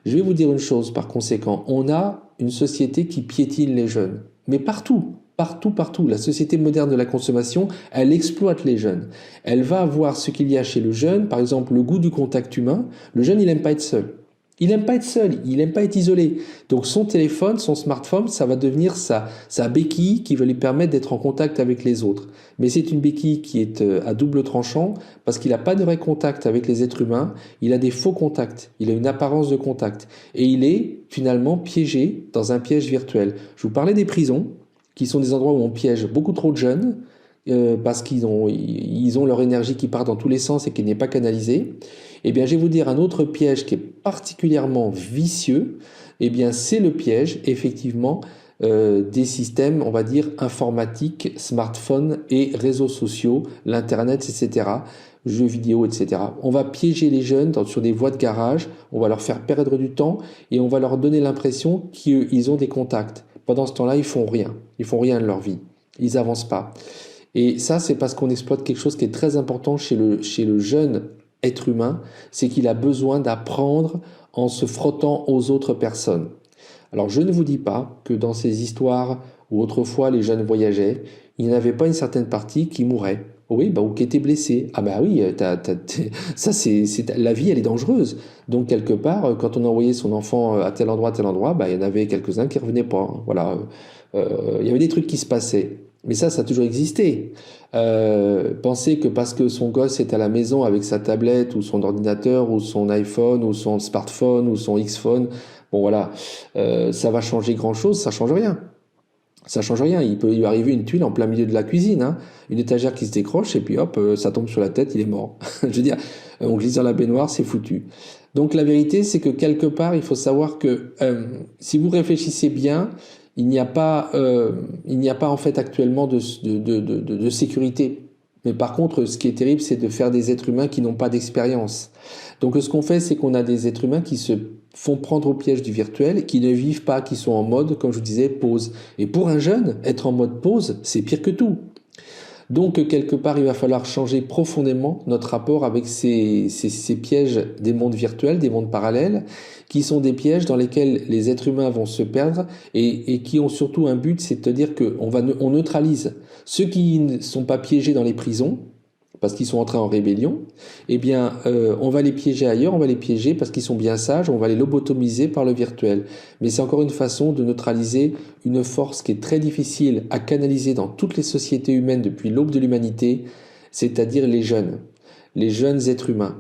Je vais vous dire une chose, par conséquent, on a une société qui piétine les jeunes. Mais partout, partout, partout. La société moderne de la consommation, elle exploite les jeunes. Elle va avoir ce qu'il y a chez le jeune, par exemple le goût du contact humain. Le jeune, il n'aime pas être seul. Il n'aime pas être seul, il n'aime pas être isolé. Donc son téléphone, son smartphone, ça va devenir sa béquille qui va lui permettre d'être en contact avec les autres. Mais c'est une béquille qui est à double tranchant parce qu'il n'a pas de vrai contact avec les êtres humains, il a des faux contacts, il a une apparence de contact. Et il est finalement piégé dans un piège virtuel. Je vous parlais des prisons, qui sont des endroits où on piège beaucoup trop de jeunes, parce qu'ils ont leur énergie qui part dans tous les sens et qui n'est pas canalisée. Eh bien, je vais vous dire un autre piège qui est particulièrement vicieux. Eh bien, c'est le piège, effectivement, des systèmes, on va dire, informatiques, smartphones et réseaux sociaux, l'Internet, etc., jeux vidéo, etc. On va piéger les jeunes sur des voies de garage, on va leur faire perdre du temps et on va leur donner l'impression qu'ils ont des contacts. Pendant ce temps-là, ils font rien de leur vie, ils avancent pas. Et ça, c'est parce qu'on exploite quelque chose qui est très important chez le jeune être humain, c'est qu'il a besoin d'apprendre en se frottant aux autres personnes. Alors je ne vous dis pas que dans ces histoires où autrefois les jeunes voyageaient, il n'y en avait pas une certaine partie qui mourait. Oui, ou qui était blessée. Ah bah oui, ça la vie elle est dangereuse. Donc quelque part, quand on envoyait son enfant à tel endroit, il y en avait quelques-uns qui revenaient pas. Voilà, il y avait des trucs qui se passaient. Mais ça a toujours existé. Penser que parce que son gosse est à la maison avec sa tablette ou son ordinateur ou son iPhone ou son smartphone ou son X-phone, bon voilà, ça va changer grand-chose, ça change rien. Ça change rien. Il peut lui arriver une tuile en plein milieu de la cuisine, hein, une étagère qui se décroche et puis hop, ça tombe sur la tête, il est mort. Je veux dire, on glisse dans la baignoire, c'est foutu. Donc la vérité, c'est que quelque part, il faut savoir que si vous réfléchissez bien, il n'y a pas en fait actuellement de sécurité. Mais par contre, ce qui est terrible, c'est de faire des êtres humains qui n'ont pas d'expérience. Donc ce qu'on fait, c'est qu'on a des êtres humains qui se font prendre au piège du virtuel, qui ne vivent pas, qui sont en mode, comme je vous disais, pause. Et pour un jeune, être en mode pause, c'est pire que tout. Donc quelque part, il va falloir changer profondément notre rapport avec ces pièges des mondes virtuels, des mondes parallèles, qui sont des pièges dans lesquels les êtres humains vont se perdre et qui ont surtout un but, c'est-à-dire qu'on neutralise ceux qui ne sont pas piégés dans les prisons, parce qu'ils sont entrés en rébellion, eh bien, on va les piéger ailleurs, on va les piéger parce qu'ils sont bien sages, on va les lobotomiser par le virtuel. Mais c'est encore une façon de neutraliser une force qui est très difficile à canaliser dans toutes les sociétés humaines depuis l'aube de l'humanité, c'est-à-dire les jeunes êtres humains.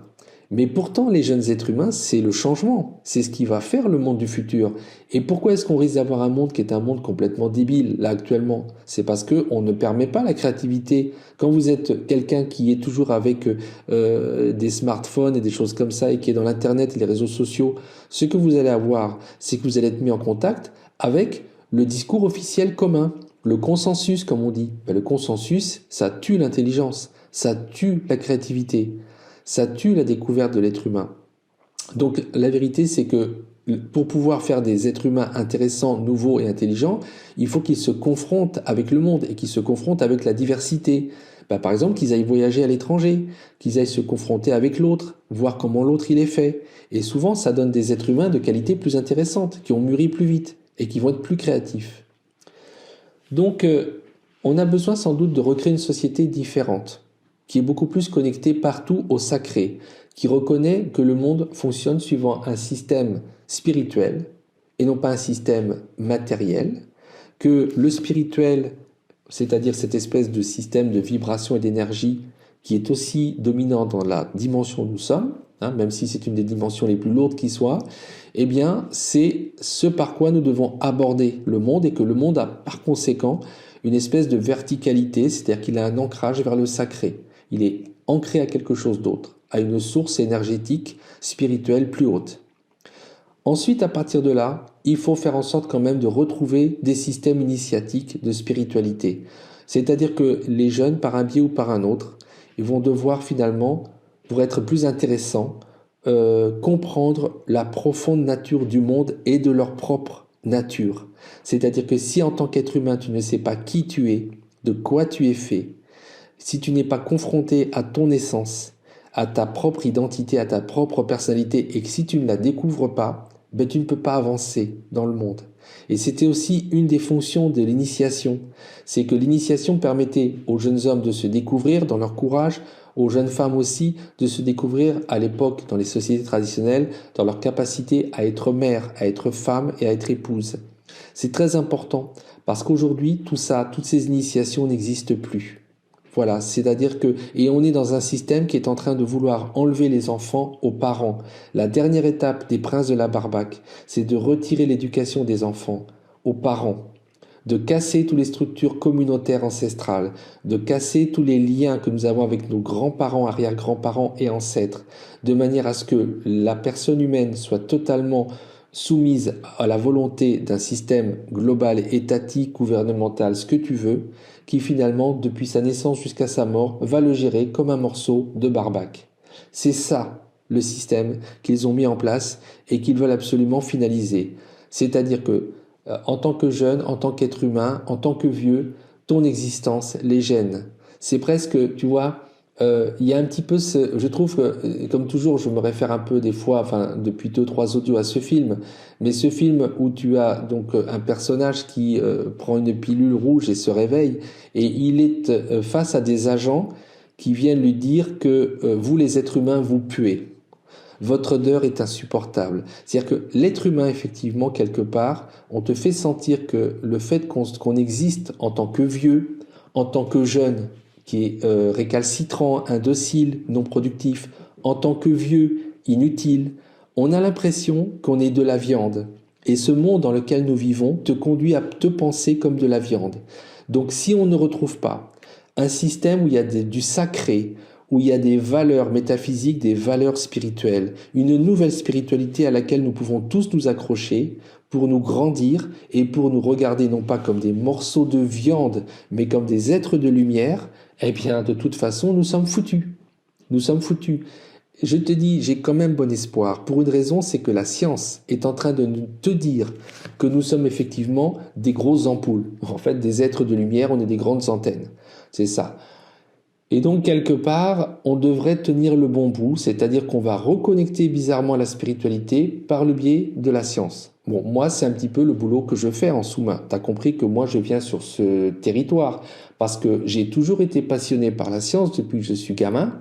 Mais pourtant, les jeunes êtres humains, c'est le changement. C'est ce qui va faire le monde du futur. Et pourquoi est-ce qu'on risque d'avoir un monde qui est un monde complètement débile, là, actuellement? C'est parce qu'on ne permet pas la créativité. Quand vous êtes quelqu'un qui est toujours avec des smartphones et des choses comme ça, et qui est dans l'Internet et les réseaux sociaux, ce que vous allez avoir, c'est que vous allez être mis en contact avec le discours officiel commun, le consensus, comme on dit. Ben, le consensus, ça tue l'intelligence, ça tue la créativité. Ça tue la découverte de l'être humain. Donc la vérité, c'est que pour pouvoir faire des êtres humains intéressants, nouveaux et intelligents, il faut qu'ils se confrontent avec le monde et qu'ils se confrontent avec la diversité. Par exemple, qu'ils aillent voyager à l'étranger, qu'ils aillent se confronter avec l'autre, voir comment l'autre il est fait. Et souvent, ça donne des êtres humains de qualité plus intéressante, qui ont mûri plus vite et qui vont être plus créatifs. Donc, on a besoin sans doute de recréer une société différente, qui est beaucoup plus connectée partout au sacré, qui reconnaît que le monde fonctionne suivant un système spirituel et non pas un système matériel, que le spirituel, c'est-à-dire cette espèce de système de vibration et d'énergie qui est aussi dominant dans la dimension où nous sommes, même si c'est une des dimensions les plus lourdes qui soit, eh bien c'est ce par quoi nous devons aborder le monde et que le monde a par conséquent une espèce de verticalité, c'est-à-dire qu'il a un ancrage vers le sacré. Il est ancré à quelque chose d'autre, à une source énergétique, spirituelle plus haute. Ensuite, à partir de là, il faut faire en sorte quand même de retrouver des systèmes initiatiques de spiritualité. C'est-à-dire que les jeunes, par un biais ou par un autre, ils vont devoir finalement, pour être plus intéressants, comprendre la profonde nature du monde et de leur propre nature. C'est-à-dire que si en tant qu'être humain, tu ne sais pas qui tu es, de quoi tu es fait, si tu n'es pas confronté à ton essence, à ta propre identité, à ta propre personnalité, et que si tu ne la découvres pas, ben tu ne peux pas avancer dans le monde. Et c'était aussi une des fonctions de l'initiation. C'est que l'initiation permettait aux jeunes hommes de se découvrir dans leur courage, aux jeunes femmes aussi de se découvrir à l'époque dans les sociétés traditionnelles, dans leur capacité à être mère, à être femme et à être épouse. C'est très important parce qu'aujourd'hui, tout ça, toutes ces initiations n'existent plus. Voilà, c'est-à-dire que, et on est dans un système qui est en train de vouloir enlever les enfants aux parents. La dernière étape des princes de la Barbaque, c'est de retirer l'éducation des enfants aux parents, de casser toutes les structures communautaires ancestrales, de casser tous les liens que nous avons avec nos grands-parents, arrière-grands-parents et ancêtres, de manière à ce que la personne humaine soit totalement soumise à la volonté d'un système global, étatique, gouvernemental, ce que tu veux, qui finalement, depuis sa naissance jusqu'à sa mort, va le gérer comme un morceau de barbac. C'est ça le système qu'ils ont mis en place et qu'ils veulent absolument finaliser. C'est-à-dire que, en tant que jeune, en tant qu'être humain, en tant que vieux, ton existence les gêne. C'est presque, tu vois, il y a un petit peu je trouve que, comme toujours, je me réfère un peu des fois, enfin depuis 2-3 audios à ce film, mais ce film où tu as donc un personnage qui prend une pilule rouge et se réveille, et il est face à des agents qui viennent lui dire que vous les êtres humains vous puez. Votre odeur est insupportable. C'est-à-dire que l'être humain, effectivement, quelque part, on te fait sentir que le fait qu'on existe en tant que vieux, en tant que jeune, qui est récalcitrant, indocile, non productif, en tant que vieux, inutile, on a l'impression qu'on est de la viande. Et ce monde dans lequel nous vivons te conduit à te penser comme de la viande. Donc si on ne retrouve pas un système où il y a du sacré, où il y a des valeurs métaphysiques, des valeurs spirituelles, une nouvelle spiritualité à laquelle nous pouvons tous nous accrocher pour nous grandir et pour nous regarder non pas comme des morceaux de viande, mais comme des êtres de lumière, eh bien de toute façon nous sommes foutus. Nous sommes foutus. Je te dis, j'ai quand même bon espoir. Pour une raison, c'est que la science est en train de te dire que nous sommes effectivement des grosses ampoules. En fait, des êtres de lumière, on est des grandes antennes. C'est ça. Et donc, quelque part, on devrait tenir le bon bout, c'est-à-dire qu'on va reconnecter bizarrement à la spiritualité par le biais de la science. Bon, moi, c'est un petit peu le boulot que je fais en sous-main. Tu as compris que moi, je viens sur ce territoire parce que j'ai toujours été passionné par la science depuis que je suis gamin,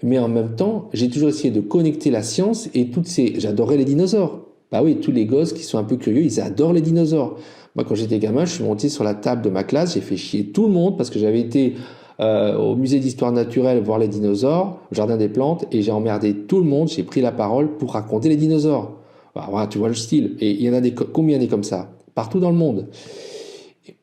mais en même temps, j'ai toujours essayé de connecter la science et J'adorais les dinosaures. Bah oui, tous les gosses qui sont un peu curieux, ils adorent les dinosaures. Moi, quand j'étais gamin, je suis monté sur la table de ma classe, j'ai fait chier tout le monde parce que j'avais été au musée d'histoire naturelle voir les dinosaures, au jardin des plantes, et j'ai emmerdé tout le monde, j'ai pris la parole pour raconter les dinosaures. Bah, voilà, tu vois le style. Et il y en a combien des comme ça? Partout dans le monde.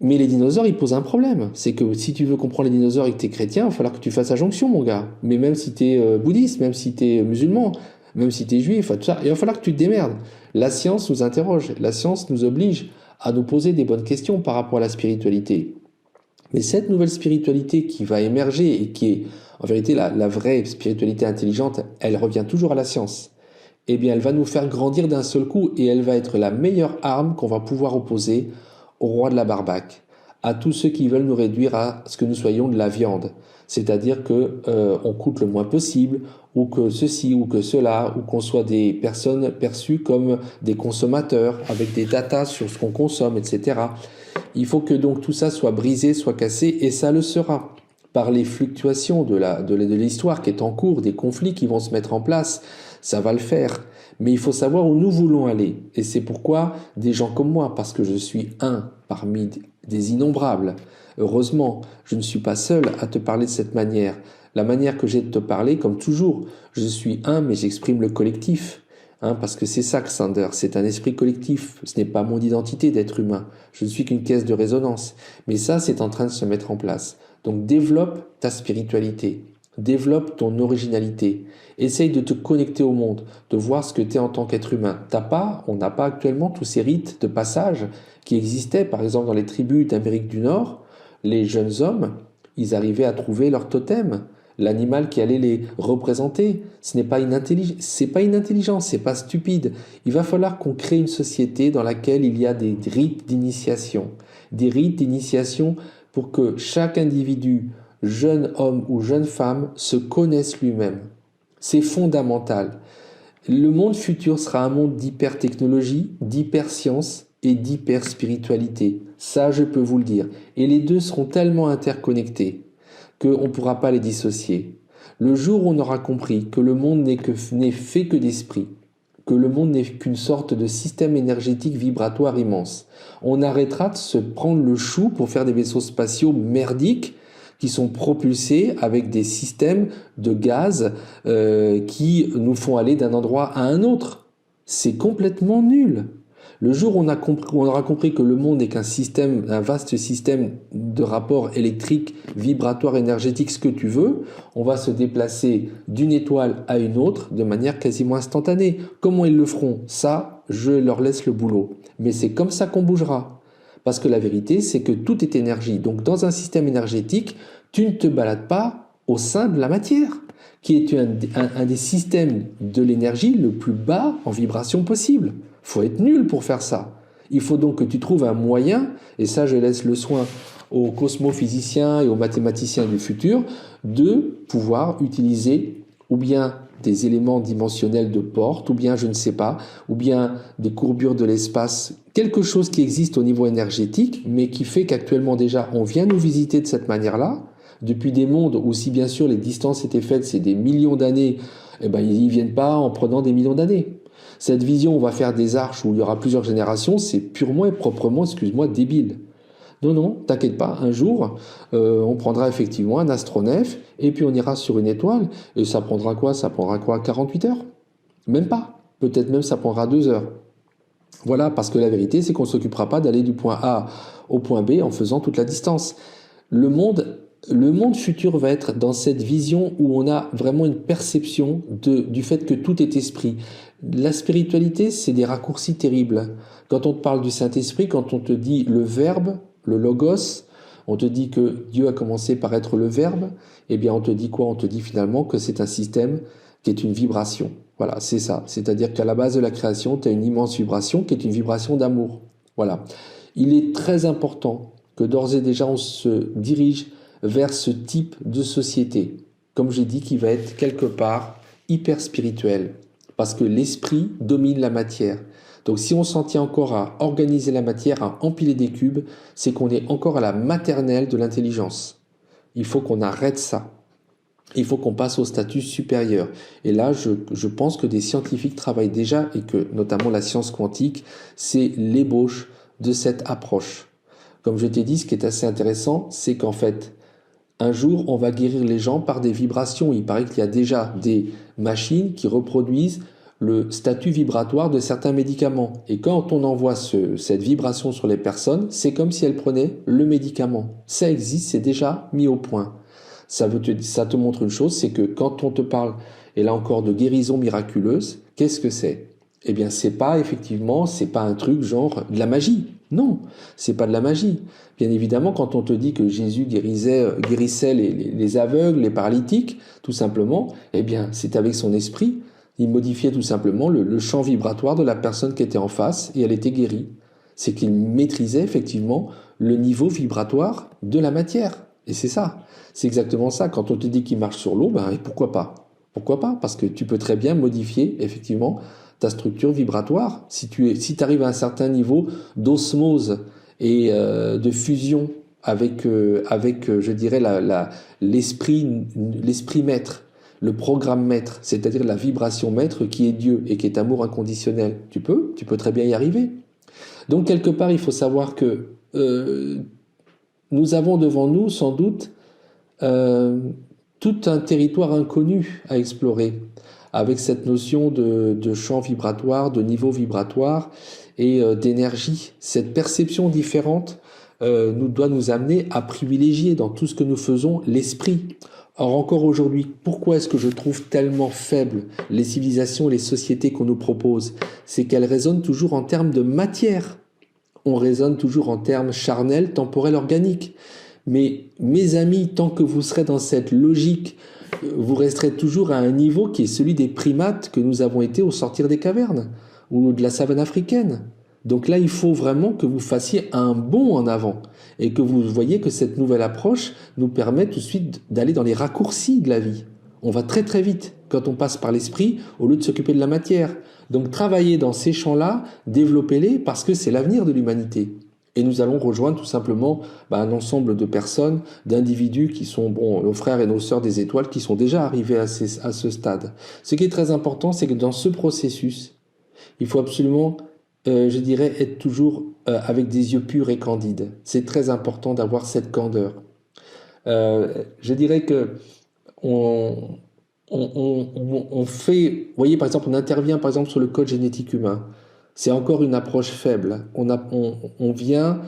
Mais les dinosaures, ils posent un problème. C'est que si tu veux comprendre les dinosaures et que tu es chrétien, il va falloir que tu fasses la jonction, mon gars. Mais même si tu es bouddhiste, même si tu es musulman, même si tu es juif, tout ça, il va falloir que tu te démerdes. La science nous interroge, la science nous oblige à nous poser des bonnes questions par rapport à la spiritualité. Mais cette nouvelle spiritualité qui va émerger et qui est en vérité la vraie spiritualité intelligente, elle revient toujours à la science. eh bien elle va nous faire grandir d'un seul coup et elle va être la meilleure arme qu'on va pouvoir opposer au roi de la barbaque, à tous ceux qui veulent nous réduire à ce que nous soyons de la viande. C'est-à-dire que on coûte le moins possible, ou que ceci ou que cela, ou qu'on soit des personnes perçues comme des consommateurs avec des datas sur ce qu'on consomme, etc. Il faut que donc tout ça soit brisé, soit cassé, et ça le sera par les fluctuations de l'histoire qui est en cours, des conflits qui vont se mettre en place. Ça va le faire. Mais il faut savoir où nous voulons aller. Et c'est pourquoi des gens comme moi, parce que je suis un parmi des innombrables, heureusement, je ne suis pas seul à te parler de cette manière. La manière que j'ai de te parler, comme toujours, je suis un, mais j'exprime le collectif. Parce que c'est ça, Xander, c'est un esprit collectif. Ce n'est pas mon identité d'être humain. Je ne suis qu'une caisse de résonance. Mais ça, c'est en train de se mettre en place. Donc développe ta spiritualité. Développe ton originalité. Essaye de te connecter au monde, de voir ce que tu es en tant qu'être humain. On n'a pas actuellement tous ces rites de passage qui existaient, par exemple dans les tribus d'Amérique du Nord. Les jeunes hommes, ils arrivaient à trouver leur totem, l'animal qui allait les représenter. Ce n'est pas inintelligent, c'est pas stupide. Il va falloir qu'on crée une société dans laquelle il y a des rites d'initiation. Des rites d'initiation pour que chaque individu, jeune homme ou jeune femme, se connaisse lui-même. C'est fondamental. Le monde futur sera un monde d'hyper-technologie, d'hyper-science et d'hyper-spiritualité. Ça, je peux vous le dire. Et les deux seront tellement interconnectés qu'on ne pourra pas les dissocier. Le jour où on aura compris que le monde n'est fait que d'esprit, que le monde n'est qu'une sorte de système énergétique vibratoire immense, on arrêtera de se prendre le chou pour faire des vaisseaux spatiaux merdiques qui sont propulsés avec des systèmes de gaz qui nous font aller d'un endroit à un autre. C'est complètement nul. Le jour où on aura compris que le monde n'est qu'un système, un vaste système de rapports électriques, vibratoires, énergétiques, ce que tu veux, on va se déplacer d'une étoile à une autre de manière quasiment instantanée. Comment ils le feront? Ça, je leur laisse le boulot. Mais c'est comme ça qu'on bougera. Parce que la vérité, c'est que tout est énergie. Donc dans un système énergétique, tu ne te balades pas au sein de la matière, qui est un des systèmes de l'énergie le plus bas en vibration possible. Faut être nul pour faire ça. Il faut donc que tu trouves un moyen, et ça je laisse le soin aux cosmophysiciens et aux mathématiciens du futur, de pouvoir utiliser ou bien des éléments dimensionnels de porte, ou bien je ne sais pas, ou bien des courbures de l'espace, quelque chose qui existe au niveau énergétique, mais qui fait qu'actuellement déjà on vient nous visiter de cette manière-là, depuis des mondes où si bien sûr les distances étaient faites, c'est des millions d'années, eh ben ils n'y viennent pas en prenant des millions d'années. Cette vision, on va faire des arches où il y aura plusieurs générations, c'est purement et proprement, excuse-moi, débile. Non, t'inquiète pas, un jour, on prendra effectivement un astronef, et puis on ira sur une étoile, et ça prendra quoi? Ça prendra quoi? 48 heures? Même pas. Peut-être même ça prendra 2 heures. Voilà, parce que la vérité, c'est qu'on ne s'occupera pas d'aller du point A au point B en faisant toute la distance. Le monde futur va être dans cette vision où on a vraiment une perception du fait que tout est esprit. La spiritualité, c'est des raccourcis terribles. Quand on te parle du Saint-Esprit, quand on te dit le Verbe, le Logos, on te dit que Dieu a commencé par être le Verbe, eh bien on te dit quoi? On te dit finalement que c'est un système qui est une vibration. Voilà, c'est ça. C'est-à-dire qu'à la base de la création, tu as une immense vibration qui est une vibration d'amour. Voilà. Il est très important que d'ores et déjà on se dirige vers ce type de société, comme j'ai dit, qui va être quelque part hyper spirituel, parce que l'esprit domine la matière. Donc si on s'en tient encore à organiser la matière, à empiler des cubes, c'est qu'on est encore à la maternelle de l'intelligence. Il faut qu'on arrête ça. Il faut qu'on passe au statut supérieur. Et là, je pense que des scientifiques travaillent déjà, et que notamment la science quantique, c'est l'ébauche de cette approche. Comme je t'ai dit, ce qui est assez intéressant, c'est qu'en fait, un jour, on va guérir les gens par des vibrations. Il paraît qu'il y a déjà des machines qui reproduisent le statut vibratoire de certains médicaments. Et quand on envoie cette vibration sur les personnes, c'est comme si elles prenaient le médicament. Ça existe, c'est déjà mis au point. Ça te montre une chose, c'est que quand on te parle, et là encore, de guérison miraculeuse, qu'est-ce que c'est? Eh bien, c'est pas un truc genre de la magie. Non, c'est pas de la magie. Bien évidemment, quand on te dit que Jésus guérissait les aveugles, les paralytiques, tout simplement, eh bien, c'est avec son esprit. Il modifiait tout simplement le champ vibratoire de la personne qui était en face et elle était guérie. C'est qu'il maîtrisait effectivement le niveau vibratoire de la matière. Et c'est ça. C'est exactement ça. Quand on te dit qu'il marche sur l'eau, ben, et pourquoi pas? Pourquoi pas? Parce que tu peux très bien modifier effectivement ta structure vibratoire. Si tu arrives à un certain niveau d'osmose et de fusion avec, je dirais, l'esprit maître, le programme maître, c'est-à-dire la vibration maître qui est Dieu et qui est amour inconditionnel. Tu peux très bien y arriver. Donc quelque part, il faut savoir que nous avons devant nous sans doute tout un territoire inconnu à explorer, avec cette notion de champ vibratoire, de niveau vibratoire et d'énergie. Cette perception différente doit nous amener à privilégier dans tout ce que nous faisons l'esprit. Or encore aujourd'hui, pourquoi est-ce que je trouve tellement faibles les civilisations, les sociétés qu'on nous propose? C'est qu'elles résonnent toujours en termes de matière. On raisonne toujours en termes charnels, temporels, organiques. Mais mes amis, tant que vous serez dans cette logique, vous resterez toujours à un niveau qui est celui des primates que nous avons été au sortir des cavernes ou de la savane africaine. Donc là, il faut vraiment que vous fassiez un bond en avant et que vous voyez que cette nouvelle approche nous permet tout de suite d'aller dans les raccourcis de la vie. On va très très vite quand on passe par l'esprit au lieu de s'occuper de la matière. Donc travaillez dans ces champs-là, développez-les parce que c'est l'avenir de l'humanité. Et nous allons rejoindre tout simplement un ensemble de personnes, d'individus qui sont nos frères et nos sœurs des étoiles qui sont déjà arrivés à ce stade. Ce qui est très important, c'est que dans ce processus, il faut absolument, je dirais, être toujours avec des yeux purs et candides. C'est très important d'avoir cette candeur. Je dirais que on fait, vous voyez, par exemple, on intervient par exemple sur le code génétique humain. C'est encore une approche faible. On vient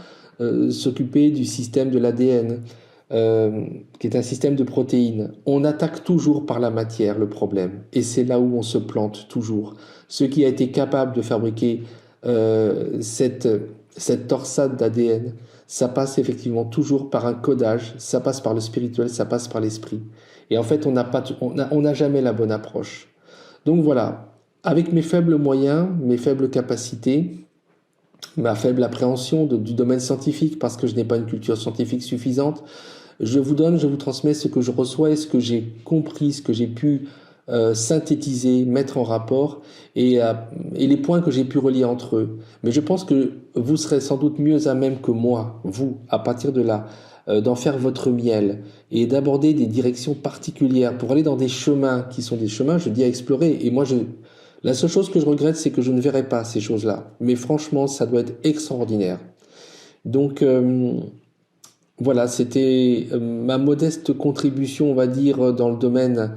s'occuper du système de l'ADN, qui est un système de protéines. On attaque toujours par la matière le problème. Et c'est là où on se plante toujours. Ce qui a été capable de fabriquer cette torsade d'ADN, ça passe effectivement toujours par un codage, ça passe par le spirituel, ça passe par l'esprit. Et en fait, on n'a jamais la bonne approche. Donc voilà. Avec mes faibles moyens, mes faibles capacités, ma faible appréhension du domaine scientifique, parce que je n'ai pas une culture scientifique suffisante, je vous transmets ce que je reçois et ce que j'ai compris, ce que j'ai pu synthétiser, mettre en rapport et les points que j'ai pu relier entre eux. Mais je pense que vous serez sans doute mieux à même que moi, vous, à partir de là, d'en faire votre miel et d'aborder des directions particulières pour aller dans des chemins qui sont des chemins, je dis, à explorer. Et moi, la seule chose que je regrette, c'est que je ne verrai pas ces choses-là. Mais franchement, ça doit être extraordinaire. Donc, voilà, c'était ma modeste contribution, on va dire, dans le domaine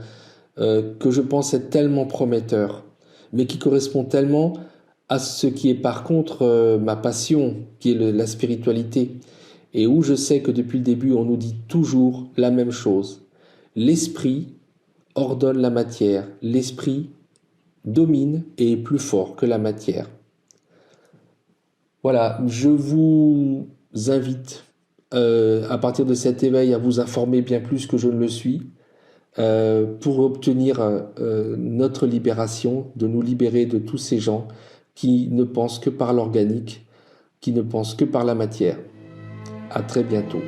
que je pense être tellement prometteur, mais qui correspond tellement à ce qui est par contre ma passion, qui est la spiritualité, et où je sais que depuis le début, on nous dit toujours la même chose. L'esprit ordonne la matière, l'esprit domine et est plus fort que la matière. Voilà, je vous invite à partir de cet éveil à vous informer bien plus que je ne le suis pour obtenir notre libération, de nous libérer de tous ces gens qui ne pensent que par l'organique, qui ne pensent que par la matière. À très bientôt.